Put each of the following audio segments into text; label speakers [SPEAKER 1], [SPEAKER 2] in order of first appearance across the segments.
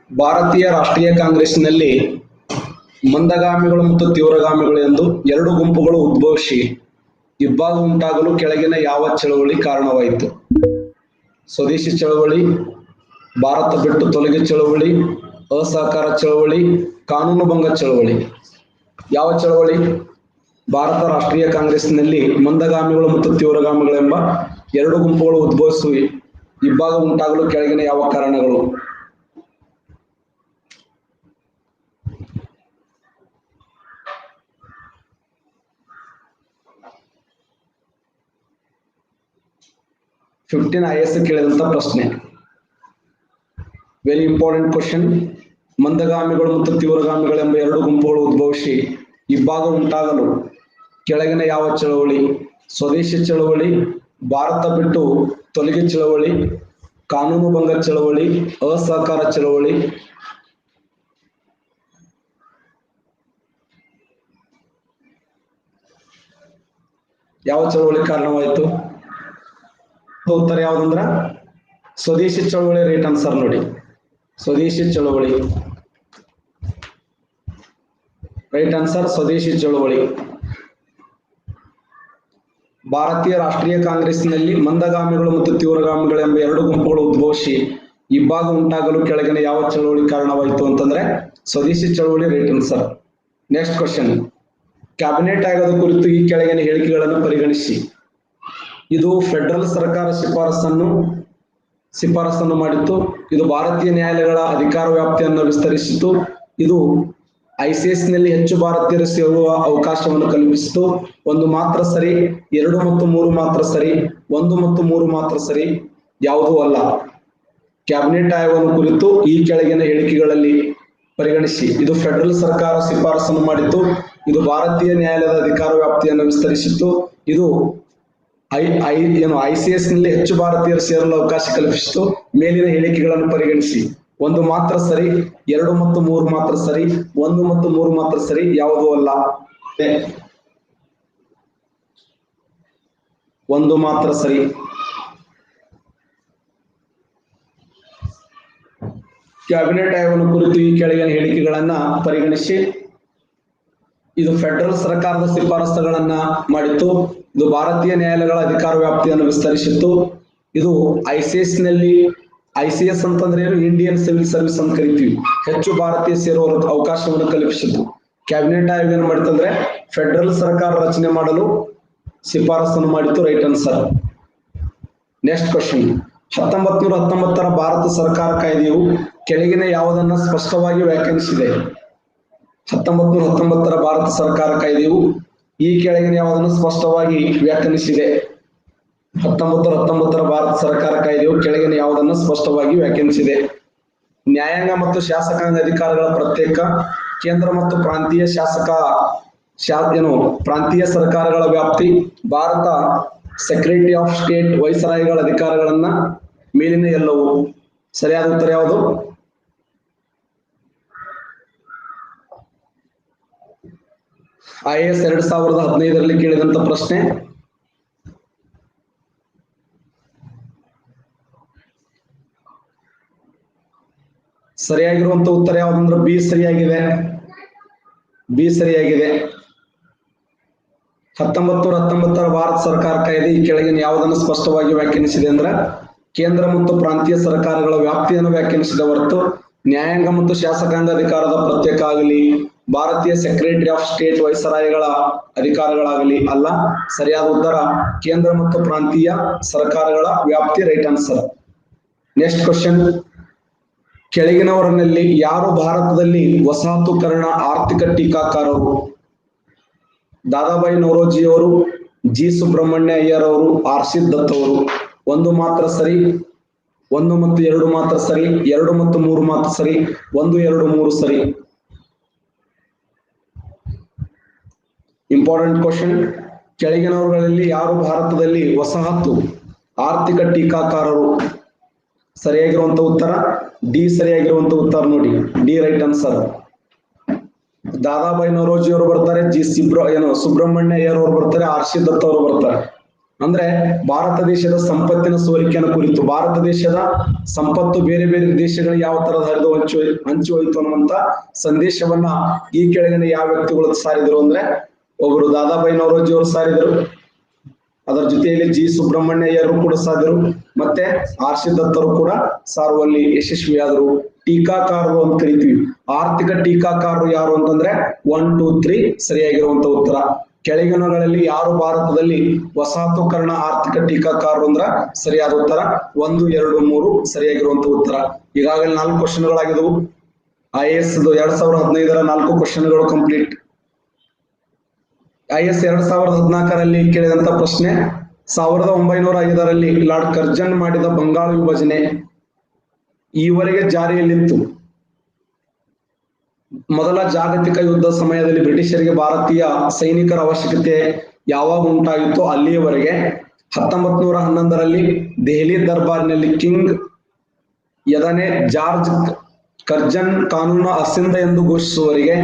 [SPEAKER 1] ಭಾರತೀಯ ರಾಷ್ಟ್ರೀಯ ಕಾಂಗ್ರೆಸ್ನಲ್ಲಿ ಮಂದಗಾಮಿಗಳು ಮತ್ತು ತೀವ್ರಗಾಮಿಗಳು ಎಂದು ಎರಡು ಗುಂಪುಗಳು ಉದ್ಭವಿಸಿ ಇಬ್ಬಾಗ ಉಂಟಾಗಲು ಕೆಳಗಿನ ಯಾವ ಚಳವಳಿ ಕಾರಣವಾಯಿತು? ಸ್ವದೇಶಿ ಚಳವಳಿ, ಭಾರತ ಬಿಟ್ಟು ತೊಲಗಿ ಚಳವಳಿ, ಅಸಹಕಾರ ಚಳವಳಿ, ಕಾನೂನು ಭಂಗ ಚಳವಳಿ. ಯಾವ ಚಳವಳಿ? ಭಾರತ ರಾಷ್ಟ್ರೀಯ ಕಾಂಗ್ರೆಸ್ನಲ್ಲಿ ಮಂದಗಾಮಿಗಳು ಮತ್ತು ತೀವ್ರಗಾಮಿಗಳೆಂಬ ಎರಡು ಗುಂಪುಗಳು ಉದ್ಭವಿಸಿ ಇಬ್ಬಾಗ ಉಂಟಾಗಲು ಕೆಳಗಿನ ಯಾವ ಕಾರಣಗಳು? IAS ಕೇಳಿದಂತ ಪ್ರಶ್ನೆ. Very important question. ಮಂದಗಾಮಿಗಳು ಮತ್ತು ತೀವ್ರಗಾಮಿಗಳೆಂಬ ಎರಡು ಗುಂಪುಗಳು ಉದ್ಭವಿಸಿ ಇಬ್ಬಾಗ ಉಂಟಾಗಲು ಕೆಳಗಿನ ಯಾವ ಚಳವಳಿ? ಸ್ವದೇಶಿ ಚಳವಳಿ, ಭಾರತ ಬಿಟ್ಟು ತೊಲಗಿ ಚಳವಳಿ, ಕಾನೂನು ಭಂಗ ಚಳವಳಿ, ಅಸಹಕಾರ ಚಳವಳಿ. ಯಾವ ಚಳವಳಿ ಕಾರಣವಾಯಿತು? ಉತ್ತರ ಯಾವ್ದಂದ್ರ ಸ್ವದೇಶಿ ಚಳವಳಿ. ರೈಟ್ ಆನ್ಸರ್ ನೋಡಿ, ಸ್ವದೇಶಿ ಚಳವಳಿ. ರೈಟ್ ಆನ್ಸರ್ ಸ್ವದೇಶಿ ಚಳವಳಿ. ಭಾರತೀಯ ರಾಷ್ಟ್ರೀಯ ಕಾಂಗ್ರೆಸ್ನಲ್ಲಿ ಮಂದಗಾಮಿಗಳು ಮತ್ತು ತೀವ್ರಗಾಮಿಗಳೆಂಬ ಎರಡು ಗುಂಪುಗಳು ಉದ್ಭವಿಸಿ ಇಬ್ಬಾಗ ಉಂಟಾಗಲು ಕೆಳಗಿನ ಯಾವ ಚಳವಳಿ ಕಾರಣವಾಯಿತು ಅಂತಂದ್ರೆ ಸ್ವದೇಶಿ ಚಳವಳಿ. Right answer. Next question. Cabinet ಆಯೋಗದ ಕುರಿತು ಈ ಕೆಳಗಿನ ಹೇಳಿಕೆಗಳನ್ನು ಪರಿಗಣಿಸಿ. ಇದು ಫೆಡರಲ್ ಸರ್ಕಾರ ಶಿಫಾರಸನ್ನು ಮಾಡಿತ್ತು. ಇದು ಭಾರತೀಯ ನ್ಯಾಯಾಲಯಗಳ ಅಧಿಕಾರ ವ್ಯಾಪ್ತಿಯನ್ನು ವಿಸ್ತರಿಸಿತು. ಇದು ICS ನಲ್ಲಿ ಹೆಚ್ಚು ಭಾರತೀಯರು ಸೇರುವ ಅವಕಾಶವನ್ನು ಕಲ್ಪಿಸಿತು. 1 ಮಾತ್ರ ಸರಿ, 2 ಮತ್ತು 3 ಮಾತ್ರ ಸರಿ, 1 ಮತ್ತು 3 ಮಾತ್ರ ಸರಿ, ಯಾವುದೂ ಅಲ್ಲ. ಕ್ಯಾಬಿನೆಟ್ ಆಯೋಗವನ್ನು ಕುರಿತು ಈ ಕೆಳಗಿನ ಹೇಳಿಕೆಗಳಲ್ಲಿ ಪರಿಗಣಿಸಿ. ಇದು ಫೆಡರಲ್ ಸರ್ಕಾರ ಶಿಫಾರಸನ್ನು ಮಾಡಿತ್ತು. ಇದು ಭಾರತೀಯ ನ್ಯಾಯಾಲಯದ ಅಧಿಕಾರ ವ್ಯಾಪ್ತಿಯನ್ನು ವಿಸ್ತರಿಸಿತ್ತು. ಇದು ICS ನಲ್ಲಿ ಹೆಚ್ಚು ಭಾರತೀಯರು ಸೇರಲು ಅವಕಾಶ ಕಲ್ಪಿಸಿತು. ಮೇಲಿನ ಹೇಳಿಕೆಗಳನ್ನು ಪರಿಗಣಿಸಿ. 1 ಮಾತ್ರ ಸರಿ, 2 ಮತ್ತು 3 ಮಾತ್ರ ಸರಿ, 1 ಮತ್ತು 3 ಮಾತ್ರ ಸರಿ, ಯಾವುದೂ ಅಲ್ಲ. 1 ಮಾತ್ರ ಸರಿ. ಕ್ಯಾಬಿನೆಟ್ ಆಯೋಗವನ್ನು ಕುರಿತು ಈ ಕೆಳಗಿನ ಹೇಳಿಕೆಗಳನ್ನ ಪರಿಗಣಿಸಿ. ಇದು ಫೆಡರಲ್ ಸರ್ಕಾರದ ಶಿಫಾರಸುಗಳನ್ನ ಮಾಡಿತ್ತು. ಇದು ಭಾರತೀಯ ನ್ಯಾಯಾಲಯಗಳ ಅಧಿಕಾರ ವ್ಯಾಪ್ತಿಯನ್ನು ವಿಸ್ತರಿಸಿತ್ತು. ಇದು ICS ಅಂತಂದ್ರೆ ಇಂಡಿಯನ್ ಸಿವಿಲ್ ಸರ್ವಿಸ್ ಅಂತ ಕರಿತೀವಿ. ಹೆಚ್ಚು ಭಾರತೀಯ ಸೇರುವ ಅವಕಾಶವನ್ನು ಕಲ್ಪಿಸಿತ್ತು. ಕ್ಯಾಬಿನೆಟ್ ಆಯೋಗ ಏನ್ ಮಾಡಿತಂದ್ರೆ ಫೆಡರಲ್ ಸರ್ಕಾರ ರಚನೆ ಮಾಡಲು ಶಿಫಾರಸನ್ನು ಮಾಡಿತ್ತು. Right answer. Next question. 1919ರ ಭಾರತ ಸರ್ಕಾರ ಕಾಯ್ದೆಯು ಕೆಳಗಿನ ಯಾವುದನ್ನ ಸ್ಪಷ್ಟವಾಗಿ ವ್ಯಾಖ್ಯಾನಿಸಿದೆ? 1919ರ ಭಾರತ ಸರ್ಕಾರ ಕಾಯ್ದೆಯು ಈ ಕೆಳಗಿನ ಯಾವುದನ್ನು ಸ್ಪಷ್ಟವಾಗಿ ವ್ಯಾಖ್ಯಾನಿಸಿದೆ? 1919ರ ಭಾರತ ಸರ್ಕಾರ ಕಾಯ್ದೆಯು ಕೆಳಗಿನ ಯಾವುದನ್ನು ಸ್ಪಷ್ಟವಾಗಿ ವ್ಯಾಖ್ಯಾನಿಸಿದೆ? ನ್ಯಾಯಾಂಗ ಮತ್ತು ಶಾಸಕಾಂಗ ಅಧಿಕಾರಗಳ ಪ್ರತ್ಯೇಕ, ಕೇಂದ್ರ ಮತ್ತು ಪ್ರಾಂತೀಯ ಪ್ರಾಂತೀಯ ಸರ್ಕಾರಗಳ ವ್ಯಾಪ್ತಿ, ಭಾರತ ಸೆಕ್ರೆಟರಿ ಆಫ್ ಸ್ಟೇಟ್ ವೈಸರಾಯಿಗಳ ಅಧಿಕಾರಗಳನ್ನ ಮೇಲಿನ ಎಲ್ಲವೂ. ಸರಿಯಾದ ಉತ್ತರ ಯಾವುದು? IAS 2015ರಲ್ಲಿ ಕೇಳಿದಂತ ಪ್ರಶ್ನೆ. ಸರಿಯಾಗಿರುವಂತ ಉತ್ತರ ಯಾವ್ದಂದ್ರೆ ಬಿ ಸರಿಯಾಗಿದೆ. ಬಿ ಸರಿಯಾಗಿದೆ. 1919ರ ಭಾರತ ಸರ್ಕಾರ ಕಾಯ್ದೆ ಈ ಕೆಳಗಿನ ಯಾವುದನ್ನು ಸ್ಪಷ್ಟವಾಗಿ ವ್ಯಾಖ್ಯಾನಿಸಿದೆ ಅಂದ್ರೆ ಕೇಂದ್ರ ಮತ್ತು ಪ್ರಾಂತೀಯ ಸರ್ಕಾರಗಳ ವ್ಯಾಪ್ತಿಯನ್ನು ವ್ಯಾಖ್ಯಾನಿಸಿದ ಹೊರತು ನ್ಯಾಯಾಂಗ ಮತ್ತು ಶಾಸಕಾಂಗ ಅಧಿಕಾರದ ಪ್ರತ್ಯೇಕ ಆಗಲಿ, ಭಾರತೀಯ ಸೆಕ್ರೆಟರಿ ಆಫ್ ಸ್ಟೇಟ್ ವೈಸರಾಯಿಗಳ ಅಧಿಕಾರಗಳಾಗಲಿ ಅಲ್ಲ. ಸರಿಯಾದ ಉತ್ತರ ಕೇಂದ್ರ ಮತ್ತು ಪ್ರಾಂತೀಯ ಸರ್ಕಾರಗಳ ವ್ಯಾಪ್ತಿ. Right answer. Next question. ಕೆಳಗಿನವರಲ್ಲಿ ಯಾರು ಭಾರತದಲ್ಲಿ ವಸಾಹತುಕರಣ ಆರ್ಥಿಕ ಟೀಕಾಕಾರರು? ದಾದಾಬಾಯಿ ನೌರೋಜಿಯವರು, G. ಸುಬ್ರಹ್ಮಣ್ಯ ಅಯ್ಯರ್ ಅವರು, RC ದತ್ ಅವರು. 1 ಮಾತ್ರ ಸರಿ, 1 ಮತ್ತು 2 ಮಾತ್ರ ಸರಿ, 2 ಮತ್ತು 3 ಮಾತ್ರ ಸರಿ, 1, 2, 3 ಸರಿ. Important question. ಕೆಳಗಿನವರಲ್ಲಿ ಯಾರು ಭಾರತದಲ್ಲಿ ವಸಾಹತು ಆರ್ಥಿಕ ಟೀಕಾಕಾರರು? ಸರಿಯಾಗಿರುವಂತ ಉತ್ತರ ಡಿ ಸರಿಯಾಗಿರುವಂತ ಉತ್ತರ ನೋಡಿ. D right answer. Dadabhai Naoroji ಅವರು ಬರ್ತಾರೆ, ಸುಬ್ರಹ್ಮಣ್ಯ ಅಯ್ಯರ್ ಅವರು ಬರ್ತಾರೆ, RC ದತ್ ಅವರು ಬರ್ತಾರೆ. ಅಂದ್ರೆ ಭಾರತ ದೇಶದ ಸಂಪತ್ತಿನ ಸೋರಿಕೆಯನ್ನು ಕುರಿತು, ಭಾರತ ದೇಶದ ಸಂಪತ್ತು ಬೇರೆ ಬೇರೆ ದೇಶಗಳಿಗೆ ಯಾವ ತರದ ಹರಿದು ಹಂಚಿ ಹೋಯಿತು ಅನ್ನುವಂತ ಸಂದೇಶವನ್ನ ಈ ಕೆಳಗಿನ ಯಾವ ವ್ಯಕ್ತಿಗಳು ಸಾರಿದರು ಅಂದ್ರೆ, ಒಬ್ಬರು ದಾದಾಬಾಯಿ ನವರೋಜಿ ಅವರು ಸಾರಿದರು, ಅದರ ಜೊತೆಯಲ್ಲಿ ಜಿ ಸುಬ್ರಹ್ಮಣ್ಯಯ್ಯರು ಕೂಡ ಸಾರಿದರು, ಮತ್ತೆ ಆರ್.ಸಿ. ದತ್ತರು ಕೂಡ ಸಾರುವಲ್ಲಿ ಯಶಸ್ವಿಯಾದರು. ಟೀಕಾಕಾರರು ಅಂತ ಕರಿತೀವಿ. ಆರ್ಥಿಕ ಟೀಕಾಕಾರರು ಯಾರು ಅಂತಂದ್ರೆ 1, 2, 3 ಸರಿಯಾಗಿರುವಂತ ಉತ್ತರ. ಕೆಳಗಿನಗಳಲ್ಲಿ ಯಾರು ಭಾರತದಲ್ಲಿ ವಸಾಹತುಕರಣ ಆರ್ಥಿಕ ಟೀಕಾಕಾರರು ಅಂದ್ರ ಸರಿಯಾದ ಉತ್ತರ 1, 2, 3 ಸರಿಯಾಗಿರುವಂತ ಉತ್ತರ. ಈಗಾಗಲೇ 4 ಕ್ವಶನ್ಗಳಾಗಿದ್ದವು. IAS 2015ರ 4 ಕ್ವಶನ್ಗಳು ಕಂಪ್ಲೀಟ್. IAS 2014ರಲ್ಲಿ ಕೇಳಿದಂತ ಪ್ರಶ್ನೆ, 1905ರಲ್ಲಿ ಲಾರ್ಡ್ ಕರ್ಜನ್ ಮಾಡಿದ ಬಂಗಾಳ ವಿಭಜನೆ ಈವರೆಗೆ ಜಾರಿಯಲ್ಲಿತ್ತು. ಮೊದಲ ಜಾಗತಿಕ ಯುದ್ಧ ಸಮಯದಲ್ಲಿ ಬ್ರಿಟಿಷರಿಗೆ ಭಾರತೀಯ ಸೈನಿಕರ ಅವಶ್ಯಕತೆ ಯಾವಾಗ ಉಂಟಾಗಿತ್ತೋ ಅಲ್ಲಿಯವರೆಗೆ. 1911ರಲ್ಲಿ ದೆಹಲಿ ದರ್ಬಾರಿನಲ್ಲಿ ಕಿಂಗ್ ಯದನೆ ಜಾರ್ಜ್ ಕರ್ಜನ್ ಕಾನೂನು ಅಸಿಂಧ ಎಂದು ಘೋಷಿಸುವವರೆಗೆ,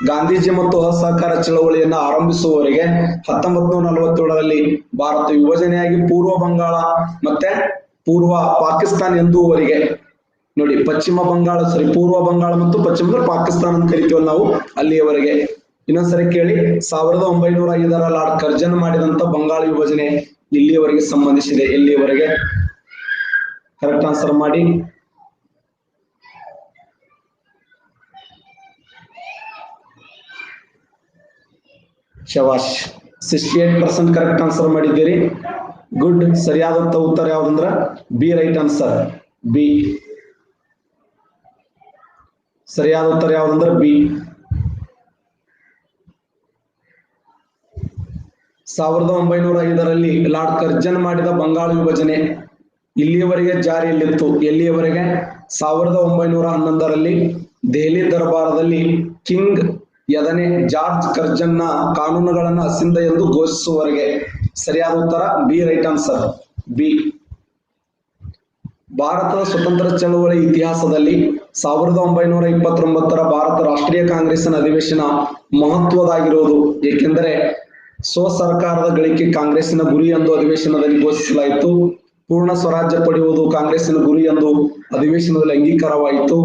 [SPEAKER 1] ಗಾಂಧೀಜಿ ಮತ್ತು ಅಸಹಕಾರ ಚಳವಳಿಯನ್ನ ಆರಂಭಿಸುವವರೆಗೆ, 1947ರಲ್ಲಿ ಭಾರತ ವಿಭಜನೆಯಾಗಿ ಪೂರ್ವ ಬಂಗಾಳ ಮತ್ತೆ ಪೂರ್ವ ಪಾಕಿಸ್ತಾನ ಎಂದುವರೆಗೆ. ನೋಡಿ, ಪೂರ್ವ ಬಂಗಾಳ ಮತ್ತು ಪಶ್ಚಿಮ ಪಾಕಿಸ್ತಾನ ಅಂತ ಕರಿತೀವಲ್ಲ ನಾವು, ಅಲ್ಲಿಯವರೆಗೆ. ಇನ್ನೊಂದ್ಸರಿ ಕೇಳಿ, 1905ರ ಲಾರ್ಡ್ ಕರ್ಜನ್ ಮಾಡಿದಂತ ಬಂಗಾಳ ವಿಭಜನೆ ಇಲ್ಲಿಯವರೆಗೆ ಸಂಬಂಧಿಸಿದೆ. ಎಲ್ಲಿಯವರೆಗೆ? ಕರೆಕ್ಟ್ ಆನ್ಸರ್ ಮಾಡಿ. ಶವಾಶ್, 68% ಕರೆಕ್ಟ್ ಆನ್ಸರ್ ಮಾಡಿದ್ದೀರಿ. ಗುಡ್. ಸರಿಯಾದಂತ ಉತ್ತರ ಯಾವ್ದಂದ್ರ ಬಿ ರೈಟ್ ಆನ್ಸರ್. ಬಿ ಸರಿಯಾದ ಉತ್ತರ ಯಾವ್ದಂದ್ರ ಬಿ. 1905ರಲ್ಲಿ ಲಾರ್ಡ್ ಕರ್ಜನ್ ಮಾಡಿದ ಬಂಗಾಳ ವಿಭಜನೆ ಇಲ್ಲಿಯವರೆಗೆ ಜಾರಿಯಲ್ಲಿತ್ತು. ಎಲ್ಲಿಯವರೆಗೆ? 1911ರಲ್ಲಿ ದೆಹಲಿ ದರ್ಬಾರದಲ್ಲಿ ಕಿಂಗ್ ಯದನೆ ಜಾರ್ಜ್ ಕರ್ಜನ್ನ ಕಾನೂನುಗಳನ್ನು ಅಸಿಂಧ ಎಂದು ಘೋಷಿಸುವವರೆಗೆ. ಸರಿಯಾದ ಉತ್ತರ ಬಿ ರೈಟ್ ಆನ್ಸರ್. ಬಿ. ಭಾರತದ ಸ್ವತಂತ್ರ ಚಳವಳಿ ಇತಿಹಾಸದಲ್ಲಿ 1929ರ ಭಾರತ ರಾಷ್ಟ್ರೀಯ ಕಾಂಗ್ರೆಸ್ಸಿನ ಅಧಿವೇಶನ ಮಹತ್ವದಾಗಿರುವುದು ಏಕೆಂದರೆ ಸ್ವಸರ್ಕಾರದ ಗಳಿಕೆ ಕಾಂಗ್ರೆಸ್ಸಿನ ಗುರಿ ಎಂದು ಅಧಿವೇಶನದಲ್ಲಿ ಘೋಷಿಸಲಾಯಿತು. ಪೂರ್ಣ ಸ್ವರಾಜ್ಯ ಪಡೆಯುವುದು ಕಾಂಗ್ರೆಸ್ಸಿನ ಗುರಿ ಎಂದು ಅಧಿವೇಶನದಲ್ಲಿ ಅಂಗೀಕಾರವಾಯಿತು.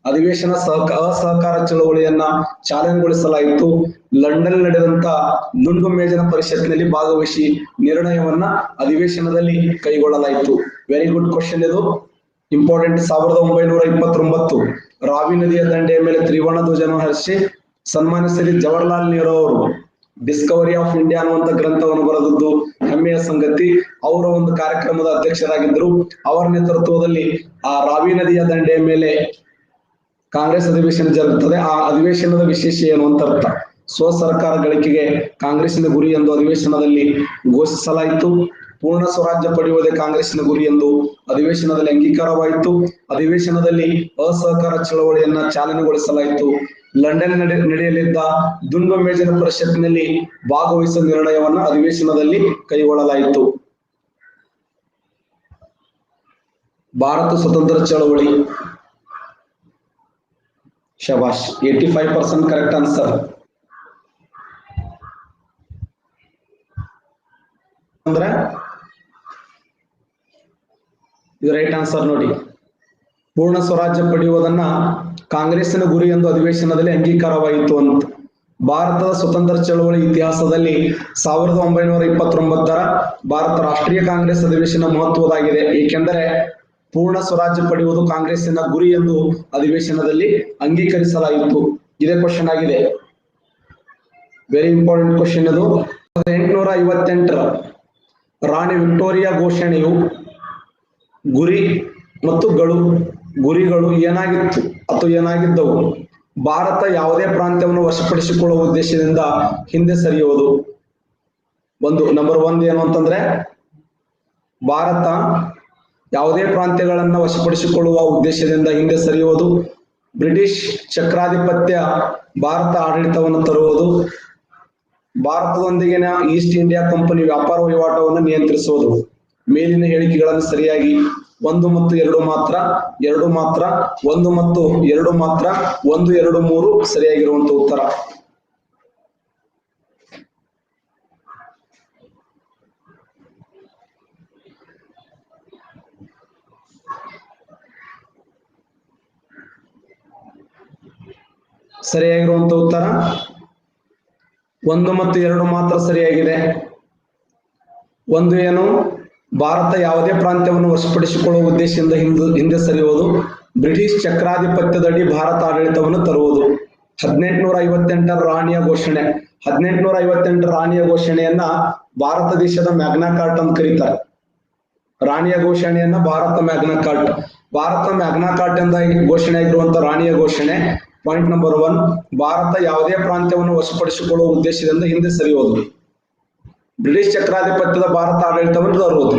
[SPEAKER 1] ಅಧಿವೇಶನ ಅಸಹಕಾರ ಚಳವಳಿಯನ್ನ ಚಾಲನೆಗೊಳಿಸಲಾಯಿತು. ಲಂಡನ್ ನಡೆದಂತ ದುಂಡು ಮೇಜಿನ ಪರಿಷತ್ನಲ್ಲಿ ಭಾಗವಹಿಸಿ ನಿರ್ಣಯವನ್ನ ಅಧಿವೇಶನದಲ್ಲಿ ಕೈಗೊಳ್ಳಲಾಯಿತು. ವೆರಿ ಗುಡ್ ಕ್ವಶನ್ ಇದು, ಇಂಪಾರ್ಟೆಂಟ್. 1929 ರಾವಿ ನದಿಯ ದಂಡೆಯ ಮೇಲೆ ತ್ರಿವರ್ಣ ಧ್ವಜವನ್ನು ಹರಿಸಿ ಸನ್ಮಾನಿಸಿದ ಜವಾಹರ್ಲಾಲ್ ನೆಹರು ಅವರು ಡಿಸ್ಕವರಿ ಆಫ್ ಇಂಡಿಯಾ ಅನ್ನುವಂತ ಗ್ರಂಥವನ್ನು ಬರೆದದ್ದು ಹೆಮ್ಮೆಯ ಸಂಗತಿ. ಅವರ ಒಂದು ಕಾರ್ಯಕ್ರಮದ ಅಧ್ಯಕ್ಷರಾಗಿದ್ದರು. ಅವರ ನೇತೃತ್ವದಲ್ಲಿ ಆ ರಾವಿ ನದಿಯ ದಂಡೆಯ ಮೇಲೆ ಕಾಂಗ್ರೆಸ್ ಅಧಿವೇಶನ ಜರುಗುತ್ತದೆ. ಆ ಅಧಿವೇಶನದ ವಿಶೇಷ ಏನು ಅಂತ ಅರ್ಥ. ಸ್ವಸರ್ಕಾರ ಗಳಿಕೆಗೆ ಕಾಂಗ್ರೆಸ್ಸಿನ ಗುರಿ ಎಂದು ಅಧಿವೇಶನದಲ್ಲಿ ಘೋಷಿಸಲಾಯಿತು. ಪೂರ್ಣ ಸ್ವರಾಜ್ಯ ಪಡೆಯುವುದೇ ಕಾಂಗ್ರೆಸ್ಸಿನ ಗುರಿ ಎಂದು ಅಧಿವೇಶನದಲ್ಲಿ ಅಂಗೀಕಾರವಾಯಿತು. ಅಧಿವೇಶನದಲ್ಲಿ ಅಸಹಕಾರ ಚಳವಳಿಯನ್ನ ಚಾಲನೆಗೊಳಿಸಲಾಯಿತು. ಲಂಡನ್ ನಡೆಯಲಿದ್ದ ದುಂಡು ಮೇಜಿನ ಪರಿಷತ್ನಲ್ಲಿ ಭಾಗವಹಿಸುವ ನಿರ್ಣಯವನ್ನ ಅಧಿವೇಶನದಲ್ಲಿ ಕೈಗೊಳ್ಳಲಾಯಿತು. ಭಾರತ ಸ್ವತಂತ್ರ ಚಳವಳಿ. ಶಬಾಷ್, 85% ಕರೆಕ್ಟ್ ಆನ್ಸರ್. ಅಂದ್ರೆ ಇದು ರೈಟ್ ಆನ್ಸರ್ ನೋಡಿ. ಪೂರ್ಣ ಸ್ವರಾಜ್ಯ ಪಡೆಯುವುದನ್ನ ಕಾಂಗ್ರೆಸ್ಸಿನ ಗುರಿ ಎಂದು ಅಧಿವೇಶನದಲ್ಲಿ ಅಂಗೀಕಾರವಾಯಿತು ಅಂತ. ಭಾರತದ ಸ್ವತಂತ್ರ ಚಳವಳಿ ಇತಿಹಾಸದಲ್ಲಿ 1929ರ ಭಾರತ ರಾಷ್ಟ್ರೀಯ ಕಾಂಗ್ರೆಸ್ ಅಧಿವೇಶನ ಮಹತ್ವದಾಗಿದೆ ಏಕೆಂದರೆ ಪೂರ್ಣ ಸ್ವರಾಜ್ಯ ಪಡೆಯುವುದು ಕಾಂಗ್ರೆಸ್ಸಿನ ಗುರಿ ಎಂದು ಅಧಿವೇಶನದಲ್ಲಿ ಅಂಗೀಕರಿಸಲಾಯಿತು. ಇದೇ ಕ್ವಶನ್ ಆಗಿದೆ. ವೆರಿ ಇಂಪಾರ್ಟೆಂಟ್ ಕ್ವಶನ್ ಇದು. 1858ರ ರಾಣಿ ವಿಕ್ಟೋರಿಯಾ ಘೋಷಣೆಯು ಗುರಿ ಮತ್ತು ಗುರಿಗಳು ಏನಾಗಿತ್ತು ಅಥವಾ ಏನಾಗಿದ್ದವು? ಭಾರತ ಯಾವುದೇ ಪ್ರಾಂತ್ಯವನ್ನು ವಶಪಡಿಸಿಕೊಳ್ಳುವ ಉದ್ದೇಶದಿಂದ ಹಿಂದೆ ಸರಿಯುವುದು. ನಂಬರ್ 1 ಏನು ಅಂತಂದ್ರೆ, ಭಾರತ ಯಾವುದೇ ಪ್ರಾಂತ್ಯಗಳನ್ನ ವಶಪಡಿಸಿಕೊಳ್ಳುವ ಉದ್ದೇಶದಿಂದ ಹಿಂದೆ ಸರಿಯುವುದು. ಬ್ರಿಟಿಷ್ ಚಕ್ರಾಧಿಪತ್ಯ ಭಾರತ ಆಡಳಿತವನ್ನು ತರುವುದು. ಭಾರತದೊಂದಿಗಿನ ಈಸ್ಟ್ ಇಂಡಿಯಾ ಕಂಪನಿ ವ್ಯಾಪಾರ ವಹಿವಾಟವನ್ನು ನಿಯಂತ್ರಿಸುವುದು. ಮೇಲಿನ ಹೇಳಿಕೆಗಳನ್ನು ಸರಿಯಾಗಿ 1 ಮತ್ತು 2 ಮಾತ್ರ, 2 ಮಾತ್ರ, 1 ಮತ್ತು 2 ಮಾತ್ರ, 1, 2, 3 ಸರಿಯಾಗಿರುವಂತ ಉತ್ತರ. ಸರಿಯಾಗಿರುವಂತ ಉತ್ತರ 1 ಮತ್ತು 2 ಮಾತ್ರ ಸರಿಯಾಗಿದೆ. 1 ಏನು, ಭಾರತ ಯಾವುದೇ ಪ್ರಾಂತ್ಯವನ್ನು ವಶಪಡಿಸಿಕೊಳ್ಳುವ ಉದ್ದೇಶದಿಂದ ಹಿಂದೆ ಸರಿಯುವುದು. ಬ್ರಿಟಿಷ್ ಚಕ್ರಾಧಿಪತ್ಯದಡಿ ಭಾರತ ಆಡಳಿತವನ್ನು ತರುವುದು. 1858 ರಾಣಿಯ ಘೋಷಣೆ. 1858 ರಾಣಿಯ ಘೋಷಣೆಯನ್ನ ಭಾರತ ದೇಶದ ಮ್ಯಾಗ್ನಾ ಕಾರ್ಟ್ ಅಂತ ಕರೀತಾರೆ. ರಾಣಿಯ ಘೋಷಣೆಯನ್ನ ಭಾರತ ಮ್ಯಾಗ್ನಾ ಕಾರ್ಟ್. ಭಾರತ ಮ್ಯಾಗ್ನಾ ಕಾರ್ಟ್ ಎಂದ ಘೋಷಣೆ ಆಗಿರುವಂತ ರಾಣಿಯ ಘೋಷಣೆ. ಪಾಯಿಂಟ್ ನಂಬರ್ 1, ಭಾರತ ಯಾವುದೇ ಪ್ರಾಂತ್ಯವನ್ನು ವಶಪಡಿಸಿಕೊಳ್ಳುವ ಉದ್ದೇಶದಿಂದ ಹಿಂದೆ ಸರಿಯುವುದು. ಬ್ರಿಟಿಷ್ ಚಕ್ರಾಧಿಪತ್ಯದ ಭಾರತ ಆಡಳಿತವನ್ನು ತರುವುದು.